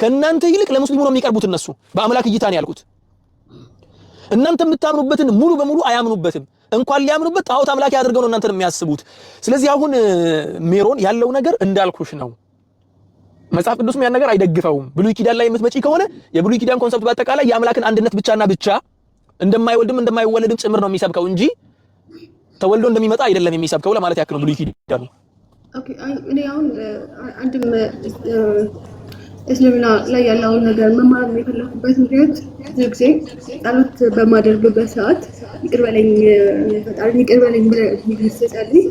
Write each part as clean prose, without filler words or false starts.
ከእናንተ ይልቅ ለሙስሊሙ ነው የሚቀርቡት እነሱ በአምላክ እይታ ነው ያልኩት እናንተ የምታምኑበትን ሙሉ በሙሉ አያምኑበትም እንኳን ሊያምኑበት ጣዖት አምላክ ያድርገው ነው እናንተን የሚያስቡት ስለዚህ አሁን ሜሮን ያለው ነገር እንዳልኩሽ ነው መጽሐፍ ቅዱስም ያን ነገር አይደግፈውም ብሉይ ኪዳን ላይ የምትመጪ ከሆነ የብሉይ ኪዳን ኮንሰፕት በአጠቃላይ የአምላክን አንድነት ብቻና ብቻ እንደማይወልድም እንደማይወለድም ጭምር ነው የሚሰብከው እንጂ ተወልዶ እንደሚመጣ አይደለም የሚሰብከው ለማለት ያክል ነው ብሉይ ኪዳን ኦኬ እኔ አሁን አንድም እስልምና ላይ ያለውን ነገር መማር የፈለኩበት ምክንያት ጊዜ ጸሎት በማደርግበት ሰዓት ይቅር በለኝ ፈጣሪ ይቅር በለኝ ብለህ ስትጸልይ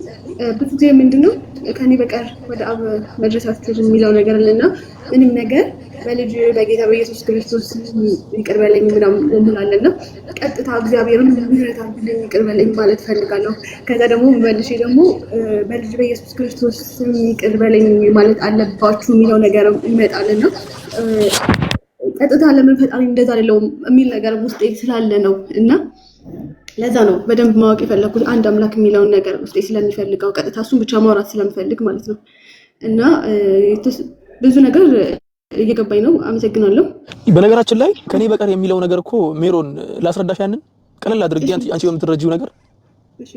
ብዙ ጊዜ ምንድነው ከኔ በቀር ወደ አብ መድረስ አትችልም የሚለው ነገር አለና ምንም ነገር በልጅ በጌታ በኢየሱስ ክርስቶስ ይቅር በለኝ ምናምን እንላለና ቀጥታ እግዚአብሔርን ምህረት አድርግልኝ ይቅር በለኝ ማለት ፈልጋለሁ ከዛ ደግሞ መልሼ ደግሞ በልጅ በኢየሱስ ክርስቶስ ይቅር በለኝ ማለት አለባችሁ የሚለው ነገር ይመጣልና ቀጥታ ለምን ፈጣሪ እንደዛ አይደለም የሚል ነገር ውስጤ ስላለ ነው እና ለዛ ነው በደንብ ማወቅ የፈለኩት አንድ አምላክ የሚለውን ነገር ውስጤ ስለሚፈልገው ቀጥታ እሱን ብቻ ማውራት ስለምፈልግ ማለት ነው እና ብዙ ነገር እየገባኝ ነው አመሰግናለሁ በነገራችን ላይ ከኔ በቀር የሚለው ነገር እኮ ሜሮን ላስረዳሽ ያንን ቀለል አድርጌ አንቺ በምትረጂው ነገር እሺ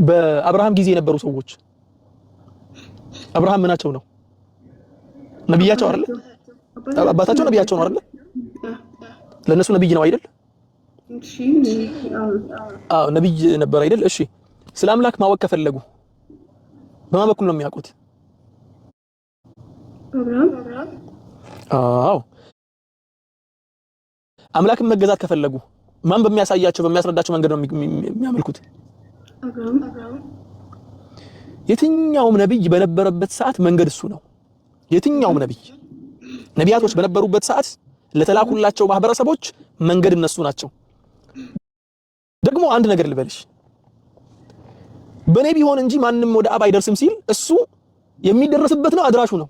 በአብርሃም ጊዜ የነበሩ ሰዎች አብርሃም ምናቸው ነው ነብያቸው አይደል አባታቸው ነብያቸው ነው አይደል ለነሱ ነብይ ነው አይደል እሺ ነብይ ነበር አይደል እሺ ስለ አምላክ ማወቅ ከፈለጉ በማን በኩል ነው የሚያውቁት አብርሃም አምላክን መገዛት ከፈለጉ ማን በሚያሳያቸው በሚያስረዳቸው መንገድ ነው የሚያመልኩት አብርሃም የትኛውም ነብይ በነበረበት ሰዓት መንገድ እሱ ነው የትኛውም ነቢያቶች በነበሩበት ሰዓት ለተላኩላቸው ማህበረሰቦች መንገድ እነሱ ናቸው ደግሞ አንድ ነገር ልበልሽ በኔ ቢሆን እንጂ ማንንም ወደ አብ አይደርስም ሲል እሱ የሚደረስበት ነው አድራሹ ነው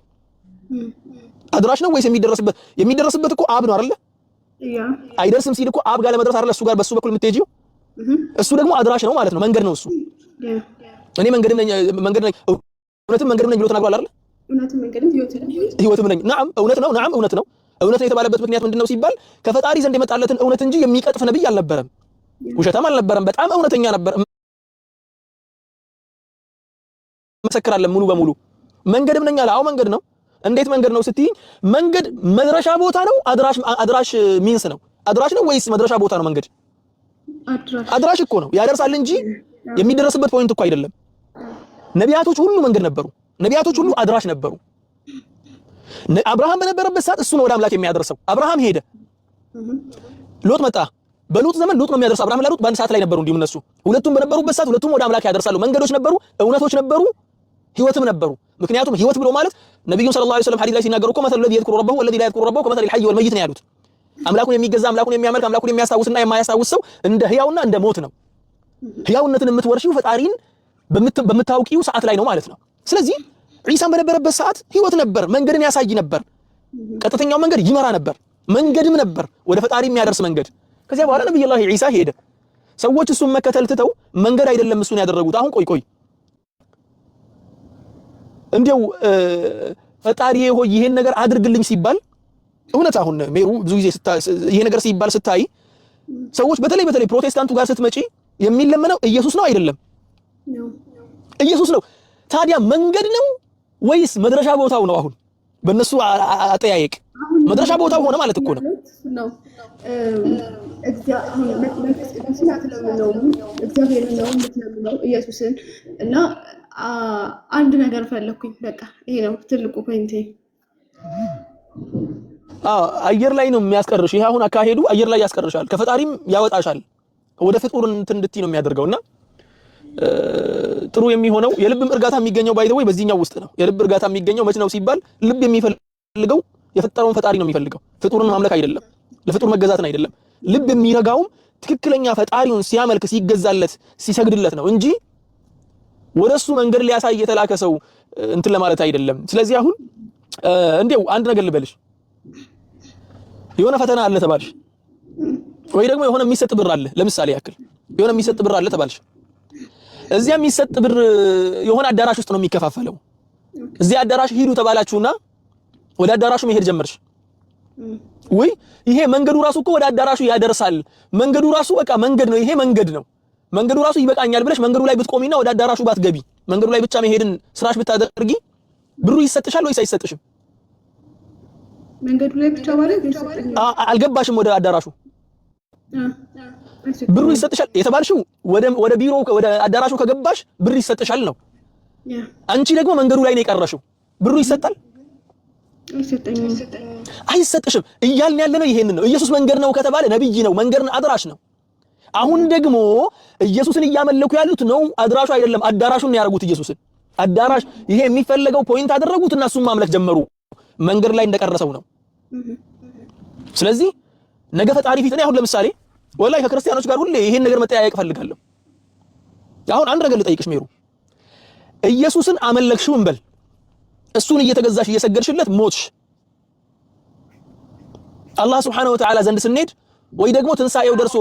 አድራሽ ነው ወይስ የሚደረስበት እኮ አብ ነው አይደል አይደርስም ሲል እኮ አብ ጋር ለመድረስ አይደል እሱ ጋር በሱ በኩል የምትሄጂው እሱ ደግሞ አድራሽ ነው ማለት ነው መንገድ ነው እሱ እኔ መንገድ ነኝ እውነትም መንገድ ነኝ ብሎ ተናግሯል አይደል እውነትም መንገድም ህይወትም ነኝ ነዓም እውነት ነው ነዓም እውነት ነው እውነት ነው የተባለበት ምክንያት ምንድነው ሲባል ከፈጣሪ ዘንድ የመጣለትን እውነት እንጂ የሚቀጥፍ ነብይ አልነበረም ውሸታም አልነበረም በጣም እውነተኛ ነበር መሰክራለን ሙሉ በሙሉ መንገድም ነኝ አለ አው መንገድ ነው እንዴት መንገድ ነው ስትይ መንገድ መድረሻ ቦታ ነው አድራሽ ሚንስ ነው አድራሽ ነው ወይስ መድረሻ ቦታ ነው መንገድ አድራሽ እኮ ነው ያደርሳል እንጂ የሚደረስበት ፖይንት እኮ አይደለም ነቢያቶች ሁሉ መንገድ ነበሩ ነቢያቶች ሁሉ አድራሽ ነበሩ አብርሃም በነበረበት ሰዓት እሱ ነው ወደ አምላክ የሚያደርሰው አብርሃም ሄደ ሎጥ መጣ በሎጥ ዘመን ሎጥ ነው የሚያደርሰው አብርሃም ለሎጥ በአንድ ሰዓት ላይ ነበሩ እንዲሁ እነሱ ሁለቱም በነበሩበት ሰዓት ሁለቱም ወደ አምላክ ያደርሳሉ መንገዶች ነበሩ እውነቶች ነበሩ ህይወትም ነበሩ ምክንያቱም ህይወት ብሎ ማለት ነብዩ ሰለላሁ ዐለይሂ ወሰለም ሐዲስ ላይ ሲናገሩ እኮ መሰለ الذي يذكر ربه والذي لا يذكر ربه كمثل الحي والميت ነው ያሉት አምላኩን የሚገዛ አምላኩን የሚያመልክ አምላኩን የሚያስታውስና የማያስታውስ ሰው እንደ ህያውና እንደ ሞት ነው ህያውነትን የምትወርሺው ፈጣሪን በምታውቂው ሰዓት ላይ ነው ማለት ነው ስለዚህ ዒሳም በነበረበት ሰዓት ህይወት ነበር መንገድን ያሳይ ነበር ቀጥተኛው መንገድ ይመራ ነበር መንገድም ነበር ወደ ፈጣሪ የሚያደርስ መንገድ ከዚያ በኋላ ነብዩላህ ዒሳ ሄደ ሰዎች እሱን መከተል ትተው መንገድ አይደለም እሱን ያደረጉት አሁን ቆይ እንዴው ፈጣሪዬ ሆይ ይሄን ነገር አድርግልኝ ሲባል እውነት አሁን ሜሩ ብዙ ጊዜ ይሄ ነገር ሲባል ስታይ ሰዎች በተለይ ፕሮቴስታንቱ ጋር ስትመጪ የሚለመነው ኢየሱስ ነው አይደለም ኢየሱስ ነው ታዲያ መንገድ ነው ወይስ መድረሻ ቦታው ነው አሁን በእነሱ አጠያየቅ መድረሻ ቦታው ሆነ ማለት እኮ ነው ኢየሱስን እና አንድ ነገር ፈለኩኝ በቃ ይሄ ነው ትልቁ ፖይንቴ አየር ላይ ነው የሚያስቀርሽ ይሄ አሁን አካሄዱ አየር ላይ ያስቀርሻል ከፈጣሪም ያወጣሻል ወደ ፍጡር እንድትይ ነው የሚያደርገውና ጥሩ የሚሆነው የልብም እርጋታ የሚገኘው ባይዘው በዚህኛው ውስጥ ነው የልብ እርጋታ የሚገኘው መች ነው ሲባል ልብ የሚፈልገው የፈጠረውን ፈጣሪ ነው የሚፈልገው ፍጡርን ማምለክ አይደለም ለፍጡር መገዛትን አይደለም ልብ የሚረጋው ትክክለኛ ፈጣሪውን ሲያመልክ ሲገዛለት ሲሰግድለት ነው እንጂ ወደሱ መንገድ ሊያሳይ የተላከ ሰው እንትን ለማለት አይደለም ስለዚህ አሁን እንዴው አንድ ነገር ልበልሽ የሆነ ፈተና አለ ተባልሽ ወይ ደግሞ የሆነ የሚሰጥ ብር አለ ለምሳሌ ያክል የሆነ የሚሰጥ ብር አለ ተባልሽ እዚያ የሚሰጥ ብር የሆነ አዳራሽ ውስጥ ነው የሚከፋፈለው። እዚያ አዳራሽ ሂዱ ተባላችሁና ወደ አዳራሹ መሄድ ጀመርሽ ወይ? ይሄ መንገዱ ራሱ እኮ ወደ አዳራሹ ያደርሳል። መንገዱ ራሱ በቃ መንገድ ነው። ይሄ መንገድ ነው። መንገዱ ራሱ ይበቃኛል ብለሽ መንገዱ ላይ ብትቆሚና ወደ አዳራሹ ባትገቢ፣ መንገዱ ላይ ብቻ መሄድን ስራሽ ብታደርጊ ብሩ ይሰጥሻል ወይስ አይሰጥሽም? መንገዱ ላይ ብቻ ማለት ይሰጥሻል። አልገባሽም? ወደ አዳራሹ ብሩ ይሰጥሻል የተባልሽው ወደ ቢሮ ወደ አዳራሹ ከገባሽ ብር ይሰጥሻል ነው። አንቺ ደግሞ መንገዱ ላይ ነው የቀረሽው። ብሩ ይሰጣል? አይሰጥሽም። እያልን ያለነው ይሄንን ነው። ኢየሱስ መንገድ ነው ከተባለ ነብይ ነው፣ መንገድን አድራሽ ነው። አሁን ደግሞ ኢየሱስን እያመለኩ ያሉት ነው አድራሹ አይደለም፣ አዳራሹን ያደረጉት ኢየሱስን። አዳራሽ ይሄ የሚፈለገው ፖይንት አደረጉት እና እሱን ማምለክ ጀመሩ፣ መንገድ ላይ እንደቀረሰው ነው። ስለዚህ ነገ ፈጣሪ ፊት ነው። አሁን ለምሳሌ ወላሂ ከክርስቲያኖች ጋር ሁሌ ይሄን ነገር መጠያየቅ ፈልጋለሁ። አሁን አንድ ነገር ልጠይቅሽ ሜሩ፣ ኢየሱስን አመለክሽው እንበል፣ እሱን እየተገዛሽ እየሰገድሽለት ሞትሽ። አላህ Subhanahu Wa Ta'ala ዘንድ ስንሄድ ወይ ደግሞ ትንሳኤው ደርሶ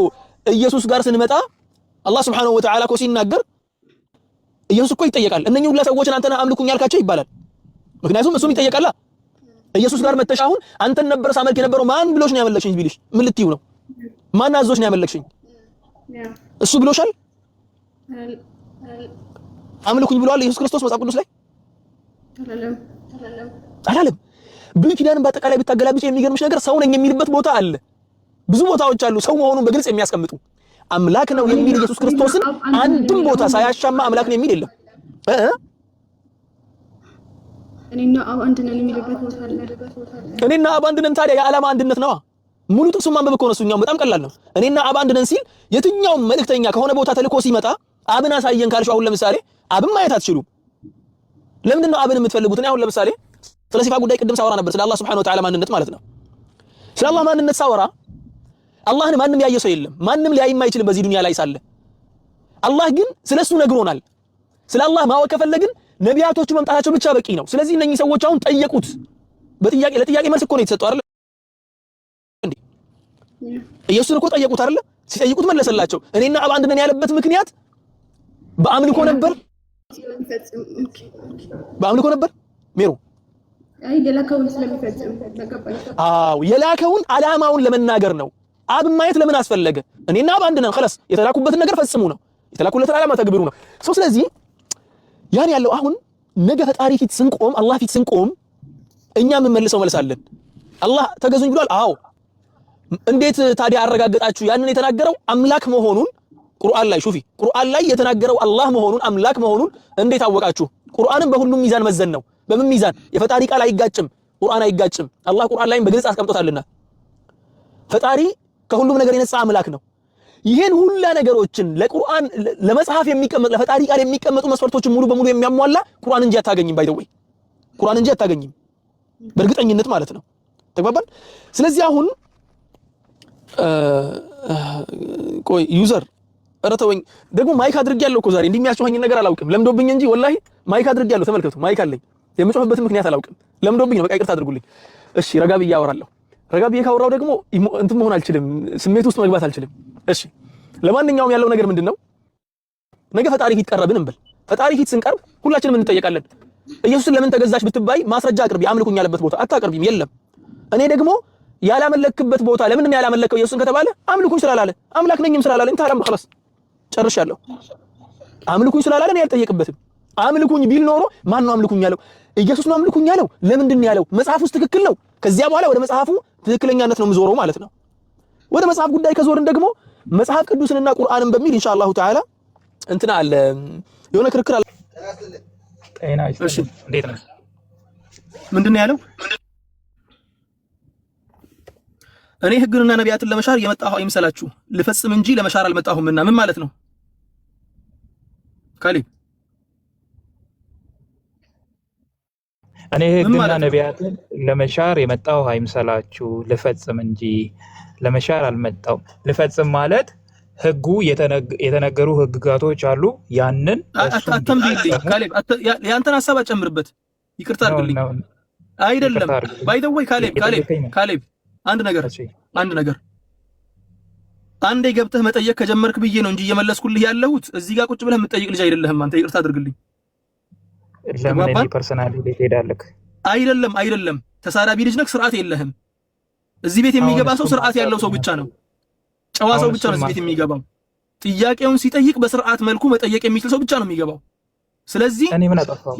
ኢየሱስ ጋር ስንመጣ አላህ Subhanahu Wa Ta'ala እኮ ሲናገር ኢየሱስ እኮ ይጠየቃል። እነኚህ ሁላ ሰዎችን አንተና አምልኩኝ ያልካቸው ይባላል። ምክንያቱም እሱም ይጠየቃል። ኢየሱስ ጋር መተሽ አሁን አንተን ነበር ሳመልክ የነበረው ማን ብሎሽ ነው ያመለክሽኝ ቢልሽ ምን ልትይው ነው? ማን አዞሽ ነው ያመለክሽኝ? እሱ ብሎሻል? አምልኩኝ ብሏል ኢየሱስ ክርስቶስ መጽሐፍ ቅዱስ ላይ አላለም። ብሉይ ኪዳንን በአጠቃላይ ብታገላብጭ የሚገርምሽ ነገር ሰው ነኝ የሚልበት ቦታ አለ። ብዙ ቦታዎች አሉ ሰው መሆኑን በግልጽ የሚያስቀምጡ። አምላክ ነው የሚል ኢየሱስ ክርስቶስን አንድም ቦታ ሳያሻማ አምላክ ነው የሚል የለም። እኔና አብ አንድ ነን የሚልበት ቦታ አለ። እኔና አብ አንድ ነን ታዲያ የዓላማ አንድነት ነዋ። ሙሉ ጥቅሱን ማንበብ እኮ ነው እሱኛው በጣም ቀላል ነው። እኔና አብ አንድ ነን ሲል የትኛውም መልእክተኛ ከሆነ ቦታ ተልኮ ሲመጣ አብን አሳየን ካልሽ አሁን ለምሳሌ አብን ማየት አትችሉም። ለምንድን ነው አብን የምትፈልጉት? እኔ አሁን ለምሳሌ ስለ ሲፋ ጉዳይ ቅድም ሳወራ ነበር፣ ስለ አላህ Subhanahu Wa Ta'ala ማንነት ማለት ነው። ስለ አላህ ማንነት ሳወራ አላህን ማንም ያየ ሰው የለም፣ ማንም ሊያይም አይችልም በዚህ ዱንያ ላይ ሳለ። አላህ ግን ስለሱ ነግሮናል። ስለ አላህ ማወቅ ከፈለግን ነቢያቶቹ መምጣታቸው ብቻ በቂ ነው። ስለዚህ እነኚህ ሰዎች አሁን ጠየቁት፣ በጥያቄ ለጥያቄ መልስ እኮ ነው የተሰጠው አይደል እንዴ? ኢየሱስን እኮ ጠየቁት አይደል? ሲጠይቁት መለሰላቸው። እኔና አብ አንድ ነን ያለበት ምክንያት በአምልኮ ነበር። በአምልኮ ነበር ሜሮ የላከውን ስለሚፈጽም ተቀበለ። አዎ የላከውን ዓላማውን ለመናገር ነው። አብ ማየት ለምን አስፈለገ? እኔና አብ አንድ ነን خلاص፣ የተላኩበትን ነገር ፈጽሙ ነው፣ የተላኩለትን ዓላማ ተግብሩ ነው። ስለዚህ ያን ያለው አሁን ነገ ፈጣሪ ፊት ስንቆም፣ አላህ ፊት ስንቆም እኛ ምን መልሰው መልሳለን? አላህ ተገዙኝ ብሏል። አዎ እንዴት ታዲያ አረጋግጣችሁ? ያንን የተናገረው አምላክ መሆኑን ቁርአን ላይ ሹፊ፣ ቁርአን ላይ የተናገረው አላህ መሆኑን አምላክ መሆኑን እንዴት አወቃችሁ? ቁርአንን በሁሉም ሚዛን መዘን ነው። በምን ሚዛን? የፈጣሪ ቃል አይጋጭም፣ ቁርአን አይጋጭም። አላህ ቁርአን ላይ በግልጽ አስቀምጦታልና ፈጣሪ ከሁሉም ነገር የነጻ አምላክ ነው። ይሄን ሁላ ነገሮችን ለቁርአን ለመጽሐፍ የሚቀመጥ ለፈጣሪ ቃል የሚቀመጡ መስፈርቶችን ሙሉ በሙሉ የሚያሟላ ቁርአን እንጂ አታገኝም። ባይደውይ ቁርአን እንጂ አታገኝም በእርግጠኝነት ማለት ነው። ተግባባን? ስለዚህ አሁን ቆይ ዩዘር እረተወኝ ደግሞ ማይክ አድርጌያለሁ እኮ ዛሬ እንዲህ የሚያስጮኸኝ ነገር አላውቅም። ለምዶብኝ እንጂ ወላሂ ማይክ አድርጌያለሁ። ተመልከቱ፣ ማይክ አለኝ። የምጮህበትን ምክንያት አላውቅም። ለምዶብኝ ነው። በቃ ይቅርታ አድርጉልኝ። እሺ ረጋ ብዬ አወራለሁ። ረጋ ብዬ ካወራው ደግሞ እንትን መሆን አልችልም፣ ስሜት ውስጥ መግባት አልችልም። እሺ ለማንኛውም ያለው ነገር ምንድነው? ነገ ፈጣሪ ፊት ቀረብን እንበል። ፈጣሪ ፊት ስንቀርብ ሁላችንም እንጠየቃለን። ኢየሱስን ለምን ተገዛሽ ብትባይ ማስረጃ አቅርቢ። አምልኩኝ ያለበት ቦታ አታቀርቢም። የለም። እኔ ደግሞ ያላመለክበት ቦታ ለምንድን ነው ያላመለከው ኢየሱስን ከተባለ አምልኩኝ ስላላለ አምላክ ነኝም ስላላለ ታላም خلاص ጨርሻለሁ። አምልኩኝ ስላላለ እኔ አልጠየቅበትም። አምልኩኝ ቢል ኖሮ ማን ነው አምልኩኝ ያለው? ኢየሱስ ነው አምልኩኝ ያለው። ለምንድን ነው ያለው? መጽሐፍ ውስጥ ትክክል ነው። ከዚያ በኋላ ወደ መጽሐፉ ትክክለኛነት ነው የምዞረው ማለት ነው። ወደ መጽሐፍ ጉዳይ ከዞርን ደግሞ መጽሐፍ ቅዱስንና ቁርአንን በሚል ኢንሻአላሁ ተዓላ እንትና አለ የሆነ ክርክር አለ። ጤና ይስጥልኝ። እንዴት ነህ? ምንድን ነው ያለው? እኔ ህግንና ነቢያትን ለመሻር የመጣሁ አይምሰላችሁ ልፈጽም እንጂ ለመሻር አልመጣሁምና። ምን ማለት ነው? ካሊ እኔ ህግና ነቢያትን ለመሻር የመጣሁ አይምሰላችሁ ልፈጽም እንጂ ለመሻር አልመጣሁም። ልፈጽም ማለት ህጉ የተነገሩ ህግጋቶች አሉ። ያንን አተምብልኝ ካሌብ፣ ያንተን ሐሳብ አጨምርበት። ይቅርታ አድርግልኝ። አይደለም ባይ ዘ ወይ ካሌብ አንድ ነገር አንዴ ገብተህ መጠየቅ ከጀመርክ ብዬ ነው እንጂ እየመለስኩልህ ያለሁት እዚህ ጋር ቁጭ ብለህ የምትጠይቅ ልጅ አይደለህም አንተ። ይቅርታ አድርግልኝ። ለምን እኔ ፐርሰናሊ ሄዳለክ? አይደለም ተሳዳቢ ልጅ ነህ፣ ስርዓት የለህም። እዚህ ቤት የሚገባ ሰው ስርዓት ያለው ሰው ብቻ ነው፣ ጨዋ ሰው ብቻ ነው እዚህ ቤት የሚገባው። ጥያቄውን ሲጠይቅ በስርዓት መልኩ መጠየቅ የሚችል ሰው ብቻ ነው የሚገባው። ስለዚህ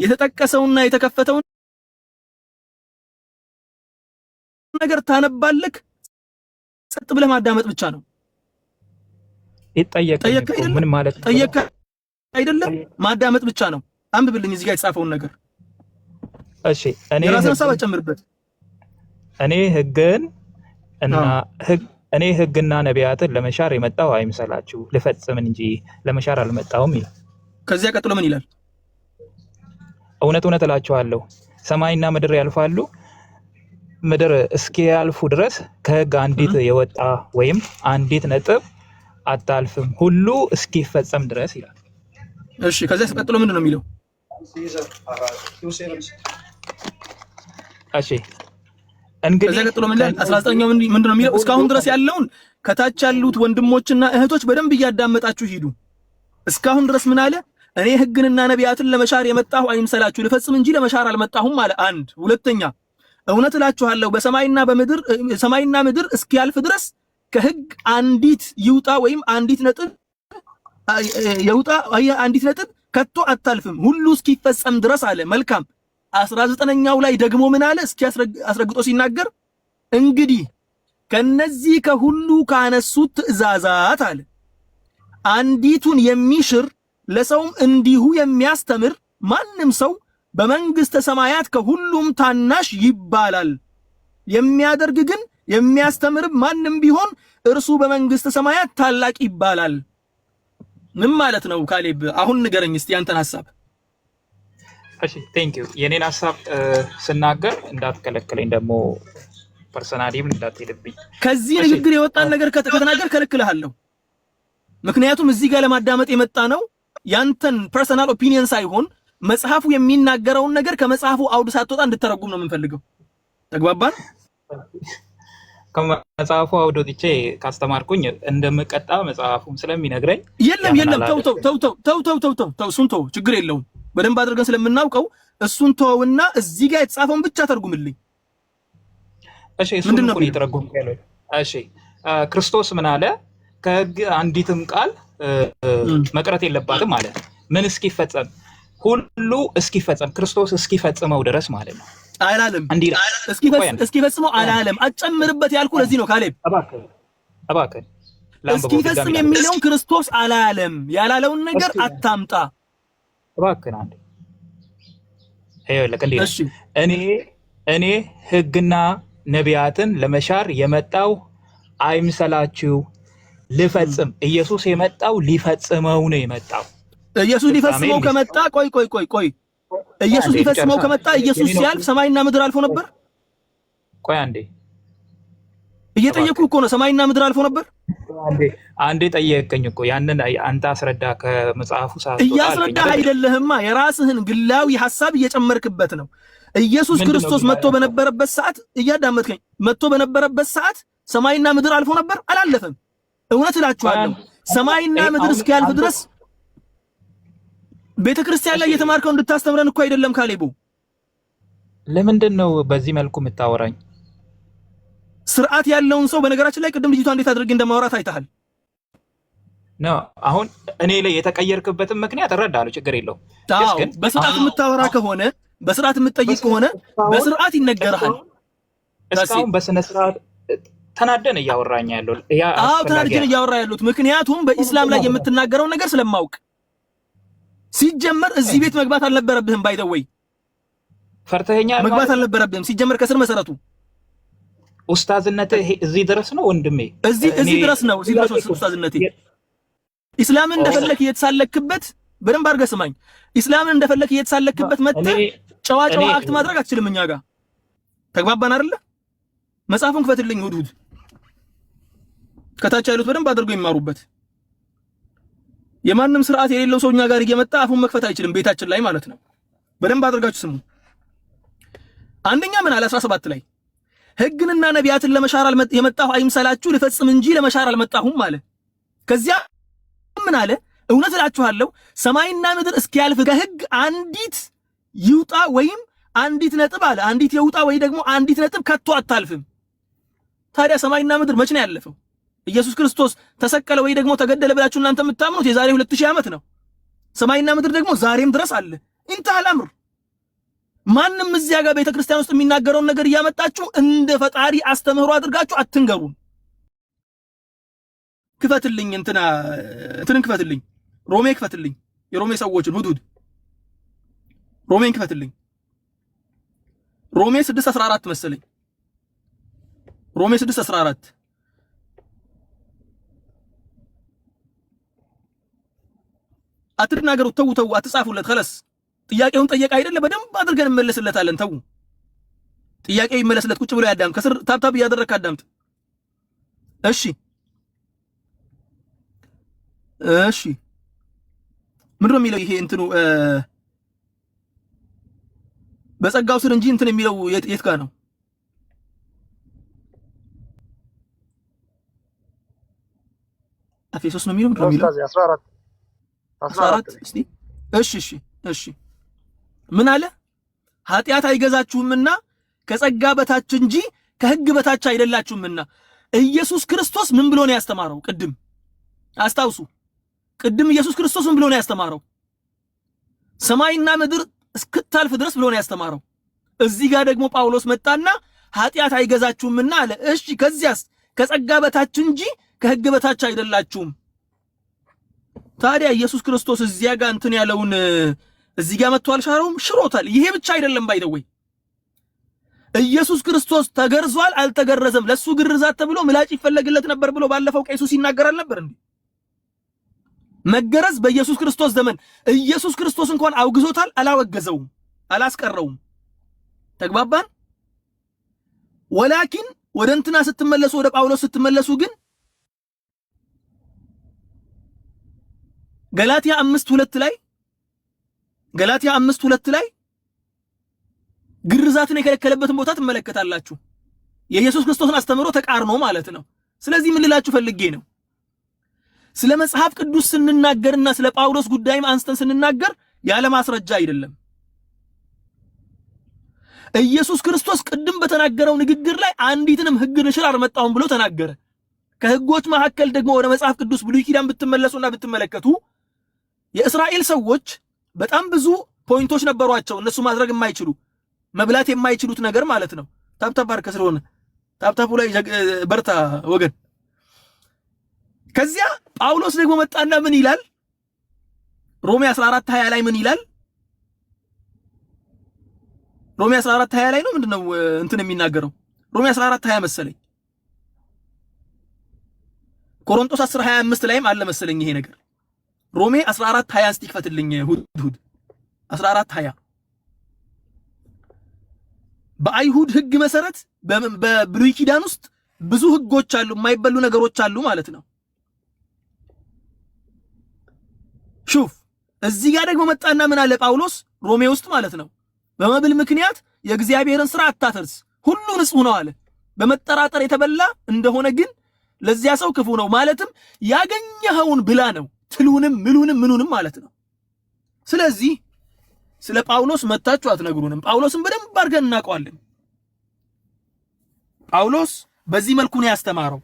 የተጠቀሰውና የተከፈተውን ነገር ታነባለክ፣ ጸጥ ብለህ ማዳመጥ ብቻ ነው። ጠየቅ ምን ማለት ነው? ጠየቅ አይደለም ማዳመጥ ብቻ ነው። አንብብልኝ እዚህ ጋር የተጻፈውን ነገር። እሺ እኔ የራስህን ሐሳብ አጨምርበት። እኔ ህግና ነቢያትን ለመሻር የመጣሁ አይምሰላችሁ ልፈጽም እንጂ ለመሻር አልመጣሁም ይላል። ከዚያ ቀጥሎ ምን ይላል? እውነት እውነት እላችኋለሁ ሰማይና ምድር ያልፋሉ፣ ምድር እስኪያልፉ ድረስ ከህግ አንዲት የወጣ ወይም አንዲት ነጥብ አታልፍም፣ ሁሉ እስኪፈጸም ድረስ ይላል። እሺ ከዚያ ቀጥሎ ምንድን ነው የሚለው? እሺ እንግዲህ ከዚያ ቀጥሎ ምን ይላል? 19ኛው ምንድን ነው የሚለው? እስካሁን ድረስ ያለውን ከታች ያሉት ወንድሞችና እህቶች በደንብ እያዳመጣችሁ ሂዱ። እስካሁን ድረስ ምን አለ? እኔ ህግንና ነቢያትን ለመሻር የመጣሁ አይምሰላችሁ ልፈጽም እንጂ ለመሻር አልመጣሁም አለ። አንድ ሁለተኛ እውነት እላችኋለሁ ሰማይና ምድር እስኪያልፍ ድረስ ከህግ አንዲት ይውጣ ወይም አንዲት ነጥብ ከቶ አታልፍም፣ ሁሉ እስኪፈጸም ድረስ አለ። መልካም 19ኛው ላይ ደግሞ ምን አለ? እስኪ አስረግጦ ሲናገር እንግዲህ ከነዚህ ከሁሉ ካነሱት ትእዛዛት አለ አንዲቱን የሚሽር ለሰውም እንዲሁ የሚያስተምር ማንም ሰው በመንግስተ ሰማያት ከሁሉም ታናሽ ይባላል። የሚያደርግ ግን የሚያስተምር ማንም ቢሆን እርሱ በመንግስተ ሰማያት ታላቅ ይባላል። ምን ማለት ነው ካሌብ? አሁን ንገረኝ እስቲ ያንተን ሐሳብ። እሺ ቴንክ ዩ። የኔን ሐሳብ ስናገር እንዳትከለክለኝ ደግሞ ፐርሰናሊም እንዳትሄድብኝ። ከዚህ ንግግር የወጣን ነገር ከተናገር ከልክልሃለሁ። ምክንያቱም እዚህ ጋር ለማዳመጥ የመጣ ነው ያንተን ፐርሰናል ኦፒኒየን ሳይሆን መጽሐፉ የሚናገረውን ነገር ከመጽሐፉ አውድ ሳትወጣ እንድተረጉም ነው የምንፈልገው። ተግባባን? ከመጽሐፉ አውድ ወጥቼ ካስተማርኩኝ እንደምቀጣ መጽሐፉም ስለሚነግረኝ የለም ተው እሱን ተው፣ ችግር የለውም። በደንብ አድርገን ስለምናውቀው እሱን ተውና እዚህ ጋር የተጻፈውን ብቻ ተርጉምልኝ። እሺ እሱን ነው የተረጉምኩ ያለው። እሺ ክርስቶስ ምን አለ? ከህግ አንዲትም ቃል መቅረት የለባትም ማለት ምን እስኪፈጸም ሁሉ እስኪፈጸም ክርስቶስ እስኪፈጽመው ድረስ ማለት ነው። አላለም እስኪፈጽመው አላለም። አጨምርበት ያልኩ ለዚህ ነው ካሌብ። እባክህ እስኪፈጽም የሚለውን ክርስቶስ አላለም። ያላለውን ነገር አታምጣ እባክህ። አንዴ ይኸውልህ እኔ ህግና ነቢያትን ለመሻር የመጣው አይምሰላችሁ ልፈጽም። ኢየሱስ የመጣው ሊፈጽመው ነው የመጣው። ኢየሱስ ሊፈጽመው ከመጣ ቆይ ኢየሱስ ሊፈጽመው ከመጣ ኢየሱስ ሲያልፍ ሰማይና ምድር አልፎ ነበር? ቆይ አንዴ እየጠየኩህ እኮ ነው። ሰማይና ምድር አልፎ ነበር? አንዴ ጠየቀኝ እኮ ያንን አንተ አስረዳ። ከመጽሐፉ ሰዓት እያስረዳህ አይደለህማ፣ የራስህን ግላዊ ሐሳብ እየጨመርክበት ነው። ኢየሱስ ክርስቶስ መጥቶ በነበረበት ሰዓት እያዳመጥከኝ፣ መጥቶ በነበረበት ሰዓት ሰማይና ምድር አልፎ ነበር? አላለፈም። እውነት እላችኋለሁ ሰማይና ምድር እስኪያልፍ ድረስ ቤተክርስቲያን ላይ የተማርከው እንድታስተምረን እኮ አይደለም ካሌቡ። ለምንድን ነው በዚህ መልኩ የምታወራኝ? ስርዓት ያለውን ሰው በነገራችን ላይ ቅድም ልጅቷ እንዴት አድርጌ እንደማወራት አይተሃል ነው። አሁን እኔ ላይ የተቀየርክበትን ምክንያት እረዳለሁ፣ ችግር የለውም። ግን በስርዓት የምታወራ ከሆነ በስርዓት የምትጠይቅ ከሆነ በስርዓት ይነገርሃል። እስካሁን በስነ ስርዓት ተናደን እያወራኝ ያለው ተናደን እያወራ ያሉት ምክንያቱም በኢስላም ላይ የምትናገረው ነገር ስለማውቅ። ሲጀመር እዚህ ቤት መግባት አልነበረብህም። ባይደወይ ፈርተኸኛል። መግባት አልነበረብህም ሲጀመር ከስር መሰረቱ። ኡስታዝነትህ እዚህ ድረስ ነው ወንድሜ፣ እዚህ ድረስ ነው ኡስታዝነቴ። ኢስላምን እንደፈለክ እየተሳለክበት፣ በደንብ አድርገህ ስማኝ። ኢስላምን እንደፈለክ እየተሳለክበት መጥተህ ጨዋ አክት ማድረግ አትችልም። እኛ ጋር ተግባባን አይደለ? መጽሐፉን ክፈትልኝ ሁዱድ፣ ከታች ያሉት በደንብ አድርገው ይማሩበት። የማንም ስርዓት የሌለው ሰው እኛ ጋር እየመጣ አፉን መክፈት አይችልም፣ ቤታችን ላይ ማለት ነው። በደንብ አድርጋችሁ ስሙ። አንደኛ ምን አለ 17 ላይ ህግንና ነቢያትን ለመሻር የመጣሁ አይምሰላችሁ ልፈጽም እንጂ ለመሻር አልመጣሁም አለ። ከዚያ ምን አለ? እውነት እላችኋለሁ ሰማይና ምድር እስኪያልፍ ከሕግ አንዲት ይውጣ ወይም አንዲት ነጥብ አለ አንዲት ይውጣ ወይ ደግሞ አንዲት ነጥብ ከቶ አታልፍም። ታዲያ ሰማይና ምድር መች ነው ያለፈው? ኢየሱስ ክርስቶስ ተሰቀለ ወይ ደግሞ ተገደለ ብላችሁ እናንተ የምታምኑት የዛሬ 2000 ዓመት ነው። ሰማይና ምድር ደግሞ ዛሬም ድረስ አለ። ኢንተሃል አምር። ማንም እዚያ ጋር ቤተክርስቲያን ውስጥ የሚናገረውን ነገር እያመጣችሁ እንደ ፈጣሪ አስተምህሮ አድርጋችሁ አትንገሩን። ክፈትልኝ እንትን ክፈትልኝ፣ ሮሜ ክፈትልኝ፣ የሮሜ ሰዎችን ሁዱድ ሮሜን ክፈትልኝ። ሮሜ 6:14 መሰለኝ። ሮሜ 6:14 አትናገሩት። ተው አትጻፉለት። خلاص ጥያቄውን ጠየቀ አይደለ? በደንብ አድርገን እንመለስለታለን። ተው ጥያቄው ይመለስለት። ቁጭ ብሎ ያዳም ከስር ታብታብ እያደረግክ አዳምጥ። እሺ ምንድን ነው የሚለው? ይሄ እንትኑ በጸጋው ስር እንጂ እንትን የሚለው የት ጋር ነው? ኤፌሶስ ነው የሚለው? ምንድን ነው የሚለው? 14 እስቲ እሺ ምን አለ? ኃጢአት አይገዛችሁምና ከጸጋ በታች እንጂ ከሕግ በታች አይደላችሁምና። ኢየሱስ ክርስቶስ ምን ብሎ ነው ያስተማረው? ቅድም አስታውሱ። ቅድም ኢየሱስ ክርስቶስ ምን ብሎ ነው ያስተማረው? ሰማይና ምድር እስክታልፍ ድረስ ብሎ ነው ያስተማረው። እዚህ ጋር ደግሞ ጳውሎስ መጣና ኃጢአት አይገዛችሁምና አለ። እሺ ከዚያስ ከጸጋ በታች እንጂ ከሕግ በታች አይደላችሁም። ታዲያ ኢየሱስ ክርስቶስ እዚያ ጋር እንትን ያለውን እዚህ ጋር መጥቶ አልሻረውም? ሽሮታል። ይሄ ብቻ አይደለም ባይደወይ ኢየሱስ ክርስቶስ ተገርዟል አልተገረዘም፣ ለሱ ግርዛት ተብሎ ምላጭ ይፈለግለት ነበር ብሎ ባለፈው ቄሱ ሲናገር አልነበር እንዴ? መገረዝ በኢየሱስ ክርስቶስ ዘመን ኢየሱስ ክርስቶስ እንኳን አውግዞታል፣ አላወገዘውም፣ አላስቀረውም። ተግባባን? ወላኪን ወደ እንትና ስትመለሱ፣ ወደ ጳውሎስ ስትመለሱ ግን ገላትያ 5:2 ላይ ግርዛትን የከለከለበትን ቦታ ትመለከታላችሁ። የኢየሱስ ክርስቶስን አስተምሮ ተቃርኖ ማለት ነው። ስለዚህ ምን ልላችሁ ፈልጌ ነው፣ ስለ መጽሐፍ ቅዱስ ስንናገርና ስለ ጳውሎስ ጉዳይም አንስተን ስንናገር ያለ ማስረጃ አይደለም። ኢየሱስ ክርስቶስ ቅድም በተናገረው ንግግር ላይ አንዲትንም ሕግ ንሽር አልመጣሁም ብሎ ተናገረ። ከሕጎች መካከል ደግሞ ወደ መጽሐፍ ቅዱስ ብሉይ ኪዳን ብትመለሱና ብትመለከቱ የእስራኤል ሰዎች በጣም ብዙ ፖይንቶች ነበሯቸው፣ እነሱ ማድረግ የማይችሉ መብላት የማይችሉት ነገር ማለት ነው። ታብታብ አርከ ስለሆነ ታብታቡ ላይ በርታ ወገን። ከዚያ ጳውሎስ ደግሞ መጣና ምን ይላል? ሮሜ 14:20 ላይ ምን ይላል? ሮሜ 14:20 ላይ ነው ምንድነው እንትን የሚናገረው? ሮሜ 14:20 መሰለኝ። ቆሮንቶስ 10:25 ላይም አለ መሰለኝ ይሄ ነገር። ሮሜ 14:20 እስቲ ክፈትልኝ ሁድ 14:20 በአይሁድ ሕግ መሰረት በብሉይ ኪዳን ውስጥ ብዙ ሕጎች አሉ፣ የማይበሉ ነገሮች አሉ ማለት ነው። ሹፍ እዚህ ጋር ደግሞ መጣና ምን አለ ጳውሎስ ሮሜ ውስጥ ማለት ነው፣ በመብል ምክንያት የእግዚአብሔርን ሥራ አታፈርስ፣ ሁሉ ንጹህ ነው አለ። በመጠራጠር የተበላ እንደሆነ ግን ለዚያ ሰው ክፉ ነው። ማለትም ያገኘኸውን ብላ ነው፣ ትሉንም ምሉንም ማለት ነው። ስለዚህ ስለ ጳውሎስ መታችሁ አትነግሩንም። ጳውሎስን በደንብ አድርገን እናውቀዋለን። ጳውሎስ በዚህ መልኩ ነው ያስተማረው።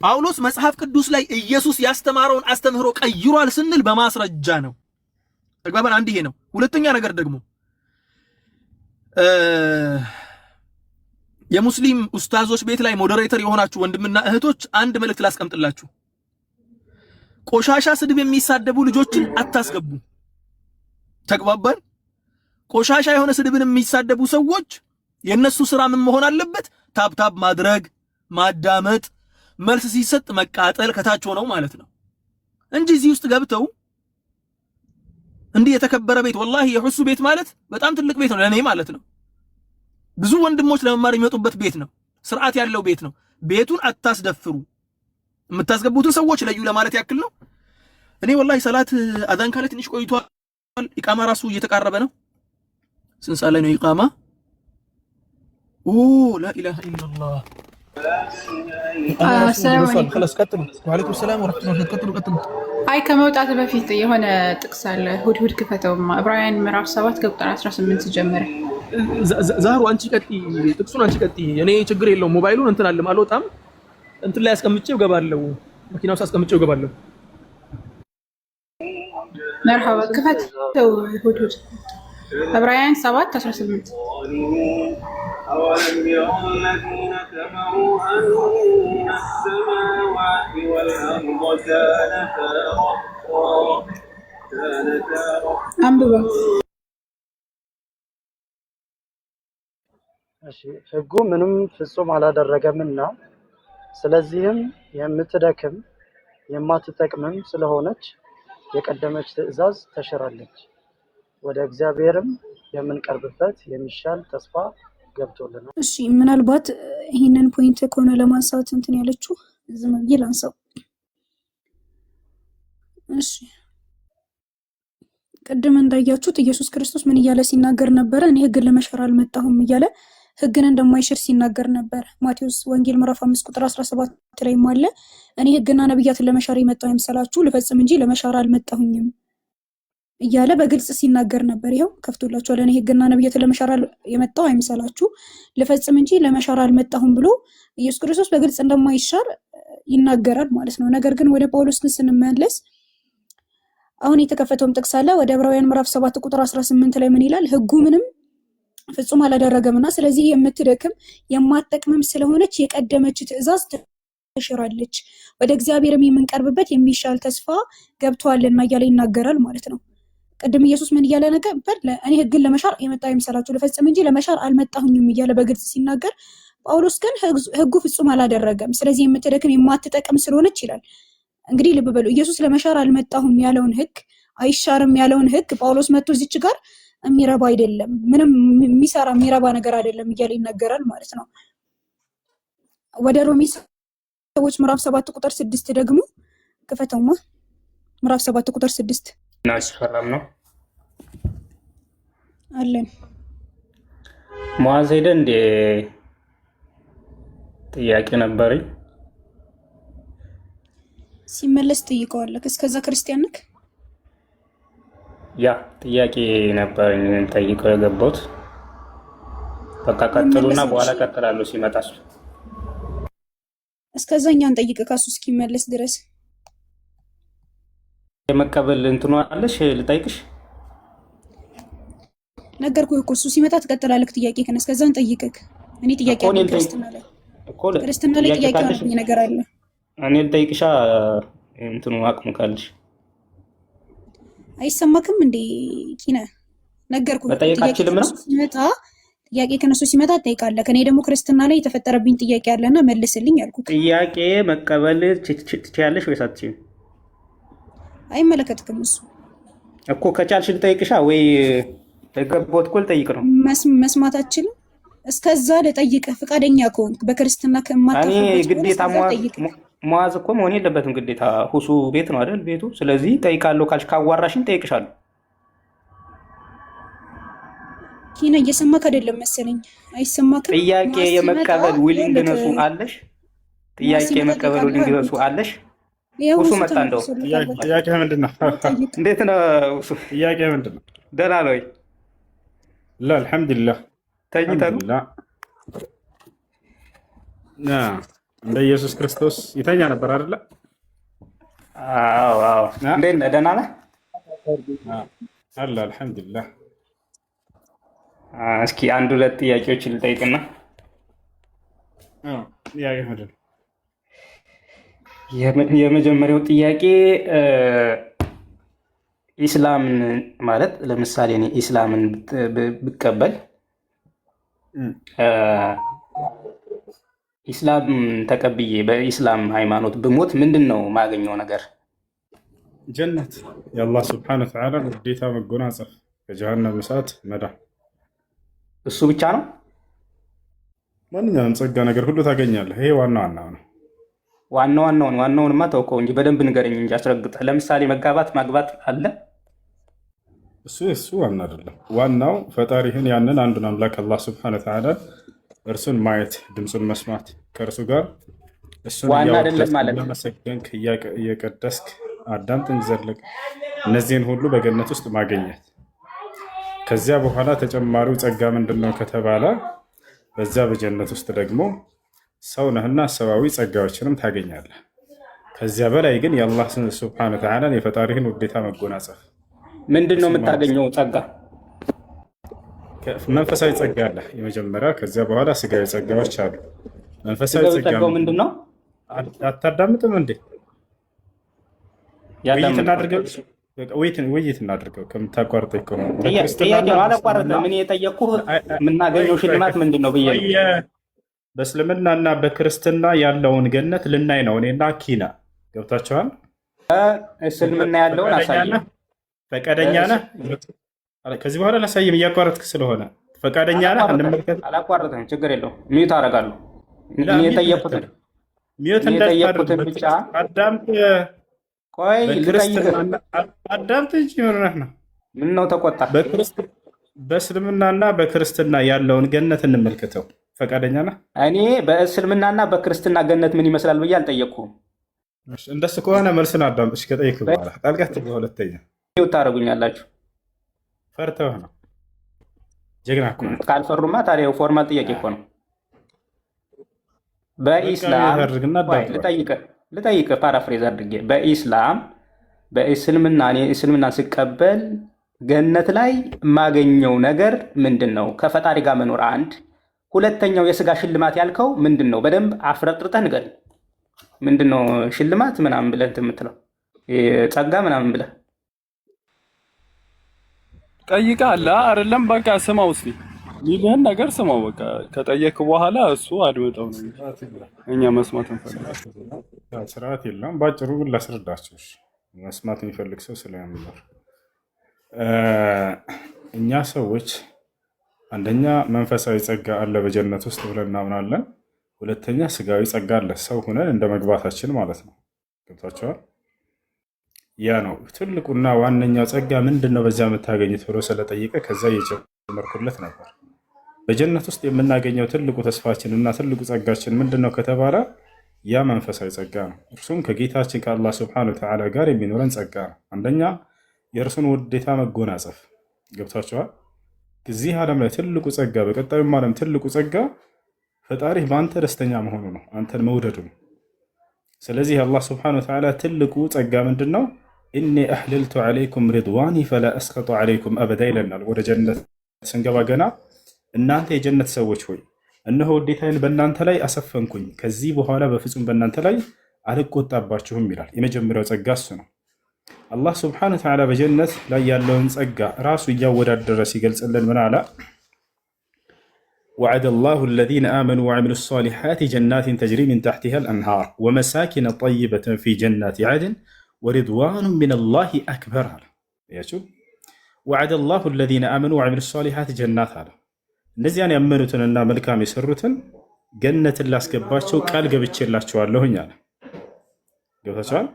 ጳውሎስ መጽሐፍ ቅዱስ ላይ ኢየሱስ ያስተማረውን አስተምህሮ ቀይሯል ስንል በማስረጃ ነው። ተግባባን? አንድ ይሄ ነው። ሁለተኛ ነገር ደግሞ የሙስሊም ኡስታዞች ቤት ላይ ሞዴሬተር የሆናችሁ ወንድምና እህቶች አንድ መልእክት ላስቀምጥላችሁ። ቆሻሻ ስድብ የሚሳደቡ ልጆችን አታስገቡ። ተግባባን? ቆሻሻ የሆነ ስድብን የሚሳደቡ ሰዎች የነሱ ስራ ምን መሆን አለበት? ታብታብ ማድረግ፣ ማዳመጥ፣ መልስ ሲሰጥ መቃጠል ከታች ሆነው ማለት ነው እንጂ እዚህ ውስጥ ገብተው እንዲህ የተከበረ ቤት ወላሂ የሁሱ ቤት ማለት በጣም ትልቅ ቤት ነው ለኔ ማለት ነው። ብዙ ወንድሞች ለመማር የሚመጡበት ቤት ነው። ስርዓት ያለው ቤት ነው። ቤቱን አታስደፍሩ። የምታስገቡትን ሰዎች ለዩ ለማለት ያክል ነው። እኔ ወላሂ ሰላት አዛን ካለ ትንሽ ቆይቷል። ኢቃማ ራሱ እየተቃረበ ነው። ስንት ሰዓት ላይ ነው ኢቃማ? ኦ ላ ኢላሃ ኢላላህ ሰላም አለይኩም። خلاص ቀጥሉ። ወአለይኩም ሰላም ወራህመቱላሂ ቀጥሉ። አይ ከመውጣት በፊት የሆነ ጥቅስ አለ። ሁድ ክፈተውማ ዕብራውያን ምዕራፍ 7 ከቁጥር 18 ጀመረ። ዛህሩ አንቺ ቀጥይ፣ ጥቅሱን አንቺ ቀጥይ። እኔ ችግር የለውም ሞባይሉን እንትን አለም አልወጣም፣ እንትን ላይ አስቀምጬው እገባለሁ፣ መኪናው ውስጥ አስቀምጬው እገባለሁ። መርሐባ ክፈተው። ሁድ ዕብራውያን 7 18 أولم يرى الذين كفروا أن السماوات والأرض كانتا አንብበው። ሕጉ ምንም ፍጹም አላደረገምና ስለዚህም የምትደክም የማትጠቅምም ስለሆነች የቀደመች ትእዛዝ ተሽራለች፣ ወደ እግዚአብሔርም የምንቀርብበት የሚሻል ተስፋ ገብቶልናል። እሺ ምናልባት ይህንን ፖይንት ከሆነ ለማንሳት እንትን ያለችው ዝም ብዬ ላንሳው። እሺ ቅድም እንዳያችሁት ኢየሱስ ክርስቶስ ምን እያለ ሲናገር ነበረ? እኔ ሕግን ለመሻር አልመጣሁም እያለ ሕግን እንደማይሽር ሲናገር ነበር። ማቴዎስ ወንጌል ምዕራፍ 5 ቁጥር 17 ላይ አለ እኔ ሕግና ነብያትን ለመሻር የመጣሁ አይምሰላችሁ ልፈጽም እንጂ ለመሻር አልመጣሁኝም እያለ በግልጽ ሲናገር ነበር። ይሄው ከፍቶላችኋል። እኔ ሕግና ነብያትን ለመሻር የመጣሁ አይምሰላችሁ ልፈጽም እንጂ ለመሻር አልመጣሁም ብሎ ኢየሱስ ክርስቶስ በግልጽ እንደማይሻር ይናገራል ማለት ነው። ነገር ግን ወደ ጳውሎስ ግን ስንመለስ አሁን የተከፈተውም ጥቅስ አለ። ወደ ዕብራውያን ምዕራፍ 7 ቁጥር 18 ላይ ምን ይላል? ሕጉ ምንም ፍጹም አላደረገምና ስለዚህ የምትደክም የማትጠቅምም ስለሆነች የቀደመች ትእዛዝ ተሽራለች፣ ወደ እግዚአብሔርም የምንቀርብበት የሚሻል ተስፋ ገብቷልና እያለ ይናገራል ማለት ነው። ቅድም ኢየሱስ ምን እያለ ነበር? እኔ ሕግን ለመሻር የመጣሁ አይምሰላችሁ ልፈጽም እንጂ ለመሻር አልመጣሁኝም እያለ በግልጽ ሲናገር፣ ጳውሎስ ግን ሕጉ ፍጹም አላደረገም ስለዚህ የምትደክም የማትጠቅም ስለሆነች ይላል። እንግዲህ ልብ በሉ፣ ኢየሱስ ለመሻር አልመጣሁም ያለውን ሕግ አይሻርም ያለውን ሕግ ጳውሎስ መጥቶ እዚች ጋር የሚረባ አይደለም፣ ምንም የሚረባ ነገር አይደለም እያለ ይናገራል ማለት ነው። ወደ ሮሜ ሰዎች ምዕራፍ 7 ቁጥር 6 ደግሞ ክፈተውማ። ምዕራፍ 7 ቁጥር 6 ናችሁ ሰላም ነው አለን። ሙአዝ ሄደ እንደ ጥያቄ ነበረኝ። ሲመለስ ጠይቀዋለህ። እስከዛ ክርስቲያን ነህ? ያ ጥያቄ ነበረኝ ጠይቀው የገባሁት። በቃ ቀጥሉና በኋላ ቀጥላለሁ ሲመጣስ። እስከዛ እኛን ጠይቅ ካሱ እስኪመለስ ድረስ። የመቀበል እንትኑ አለሽ ልጠይቅሽ? ነገርኩህ እኮ እሱ ሲመጣ ትቀጥላለህ ጥያቄ ከነ እስከዛን ጠይቅህ። እኔ ጥያቄ አለ ክርስትና ላይ ጥያቄ አለኝ ነገር አለ። እኔ ልጠይቅሻ እንትኑ አቅሙ ካለሽ አይሰማክም እንዴ? ኪነ ነገርኩህ። ጥያቄ ከነሱ ሲመጣ ትጠይቃለህ። ከኔ ደግሞ ክርስትና ላይ የተፈጠረብኝ ጥያቄ አለና መልስልኝ አልኩህ። ጥያቄ መቀበል ትችያለሽ ወይስ አትችይም? አይመለከትክም እሱ እኮ። ከቻልሽ ልጠይቅሻ ወይ የገባሁት እኮ ልጠይቅ ነው። መስማት አትችልም? እስከዛ ልጠይቅህ ፈቃደኛ ከሆንክ በክርስትና ከማታፈቅበት ግዴታ ሙአዝ እኮ መሆን የለበትም ግዴታ። ሁሱ ቤት ነው አይደል ቤቱ። ስለዚህ ጠይቃለሁ ካልሽ ካዋራሽኝ ጠይቅሻለሁ። ኪና እየሰማክ አይደለም መሰለኝ። አይሰማክም? ጥያቄ የመቀበል ዊሊንግነሱ አለሽ? ጥያቄ የመቀበል ዊሊንግነሱ አለሽ? ሁሱ መጣ። እንደው ጥያቄ ምንድን ነው? እንዴት ነው ሁሱ? ጥያቄ ምንድን ነው? ደህና ነው ወይ? ላ አልሐምዱሊላህ። ተኝተህ ነው? እንደ ኢየሱስ ክርስቶስ ይተኛ ነበር አይደለ? አዎ አዎ። እንዴት ነህ? ደህና ነህ? አላ አልሐምዱሊላህ። እስኪ አንድ ሁለት ጥያቄዎችን ልጠይቅና ጥያቄ ምንድን ነው? የመጀመሪያው ጥያቄ ኢስላምን ማለት ለምሳሌ እኔ ኢስላምን ብቀበል ኢስላም ተቀብዬ በኢስላም ሃይማኖት ብሞት ምንድን ነው የማገኘው ነገር? ጀነት፣ የአላህ ስብሐነ ወተዓላ ግዴታ መጎናጸፍ፣ ከጀሃነም እሳት መዳን። እሱ ብቻ ነው? ማንኛውም ጸጋ ነገር ሁሉ ታገኛለህ። ይሄ ዋና ዋናው ነው። ዋናውንማ ተውከው እንጂ በደንብ ንገረኝ እንጂ አስረግጠህ። ለምሳሌ መጋባት ማግባት አለ? እሱ ዋና አይደለም። ዋናው ፈጣሪህን ያንን አንዱን አምላክ አላህ ስብሐነ ወተዓላ እርሱን ማየት፣ ድምፁን መስማት ከእርሱ ጋር እሱን ዋና አይደለም ማለት ነው። እያመሰገንክ እየቀደስክ አዳምጥን ዘለቅ እነዚህን ሁሉ በገነት ውስጥ ማግኘት። ከዚያ በኋላ ተጨማሪው ጸጋ ምንድነው ከተባለ በዛ በጀነት ውስጥ ደግሞ ሰው ነህና ሰዋዊ ጸጋዎችንም ታገኛለህ። ከዚያ በላይ ግን የአላህ ሱብሓነሁ ወተዓላ የፈጣሪህን ውዴታ መጎናጸፍ። ምንድነው የምታገኘው ጸጋ? መንፈሳዊ ጸጋ አለ የመጀመሪያ። ከዚያ በኋላ ስጋዊ ጸጋዎች አሉ። መንፈሳዊ ጸጋው ምንድነው? አታዳምጥም እንዴ? ውይይት እናድርገው ከምታቋርጠኝ ከሆነ ጥያቄው አላቋርጥም። ምን የጠየቅኩህ የምናገኘው ሽልማት ምንድነው ብዬ ነው። በእስልምናና በክርስትና ያለውን ገነት ልናይ ነው እኔና ኪና። ገብታችኋል? እስልምና ያለውን አሳየኝ። ፈቃደኛ ነህ? ከዚህ በኋላ ላሳይም እያቋረጥክ ስለሆነ ፈቃደኛ ነህ? እንመልከት። አላቋርጥም፣ ችግር የለውም። ሚዩት አደርጋለሁ። የጠየቁትን ብቻ አዳምጥ። ቆይ ልጠይቅህ። አዳምጥ እንጂ ሆነህ ነው። ምን ነው ተቆጣ? በእስልምናና በክርስትና ያለውን ገነት እንመልከተው። ፈቃደኛ ነህ? እኔ በእስልምናና በክርስትና ገነት ምን ይመስላል ብዬ አልጠየቅኩም። እንደሱ ከሆነ መልስን አዳምጥ። ከጠየቅህ በኋላ ጣልቃት በሁለተኛ ታደርጉኛላችሁ። ፈርተህ ነው። ጀግና እኮ ካልፈሩማ ታዲያ ፎርማል ጥያቄ እኮ ነው። በኢስላም ልጠይቅህ ፓራፍሬዝ አድርጌ በእስልምና እኔ እስልምናን ስቀበል ገነት ላይ የማገኘው ነገር ምንድን ነው? ከፈጣሪ ጋር መኖር አንድ። ሁለተኛው የስጋ ሽልማት ያልከው ምንድን ነው? በደንብ አፍረጥርጠህ ንገረኝ። ምንድን ነው ሽልማት ምናምን ብለህ እንትን የምትለው ጸጋ ምናምን ብለህ ጠይቃለህ አይደለም? በቃ ስማው እስኪ ይህን ነገር ስማው። በቃ ከጠየቅ በኋላ እሱ አድምጠው ነው እኛ መስማት እንፈልጋለን። ስርዓት የለም። ባጭሩ ግን ላስረዳቸው መስማት የሚፈልግ ሰው ስለሚኖር እኛ ሰዎች አንደኛ መንፈሳዊ ጸጋ አለ በጀነት ውስጥ ብለን እናምናለን። ሁለተኛ ስጋዊ ጸጋ አለ ሰው ሁነን እንደ መግባታችን ማለት ነው። ገብታችኋል? ያ ነው ትልቁና ዋነኛው ጸጋ። ምንድን ነው በዚያ የምታገኙት ብሎ ስለጠየቀ ከዛ እየጨመርኩለት ነበር። በጀነት ውስጥ የምናገኘው ትልቁ ተስፋችን እና ትልቁ ጸጋችን ምንድን ነው ከተባለ ያ መንፈሳዊ ጸጋ ነው። እርሱም ከጌታችን ከአላህ ስብሐነሁ ወተዓላ ጋር የሚኖረን ጸጋ ነው። አንደኛ የእርሱን ውዴታ መጎናጸፍ። ገብታችኋል? እዚህ ዓለም ላይ ትልቁ ጸጋ፣ በቀጣዩም ዓለም ትልቁ ጸጋ ፈጣሪህ በአንተ ደስተኛ መሆኑ ነው፣ አንተን መውደዱ ነው። ስለዚህ አላህ ስብሐነሁ ወተዓላ ትልቁ ጸጋ ምንድን ነው? ኢኒ አሕለልቱ ዐለይኩም ሪድዋኒ ፈላ አስኸጡ ዐለይኩም አበዳ ይለናል። ወደ ጀነት ስንገባ ገና እናንተ የጀነት ሰዎች ሆይ እነሆ ውዴታዬን በእናንተ ላይ አሰፈንኩኝ፣ ከዚህ በኋላ በፍጹም በእናንተ ላይ አልቆጣባችሁም ይላል። የመጀመሪያው ጸጋ እሱ ነው። አላህ ስብሐነሁ ወተዓላ በጀነት ላይ ያለውን ጸጋ ራሱ እያወዳደረ ሲገልጽልን ምን አለ? وعد الله الذين آمنوا وعملوا الصالحات جنات تجري من تحتها الأنهار ومساكن طيبة في جنات عدن ورضوان من الله أكبر. وعد الله الذين آمنوا وعملوا الصالحات جنات هذا እነዚያን ያመኑትንና መልካም የሰሩትን ገነትን ላስገባቸው ቃል ገብቼላቸዋለሁኝ አለ። ገብታችኋል?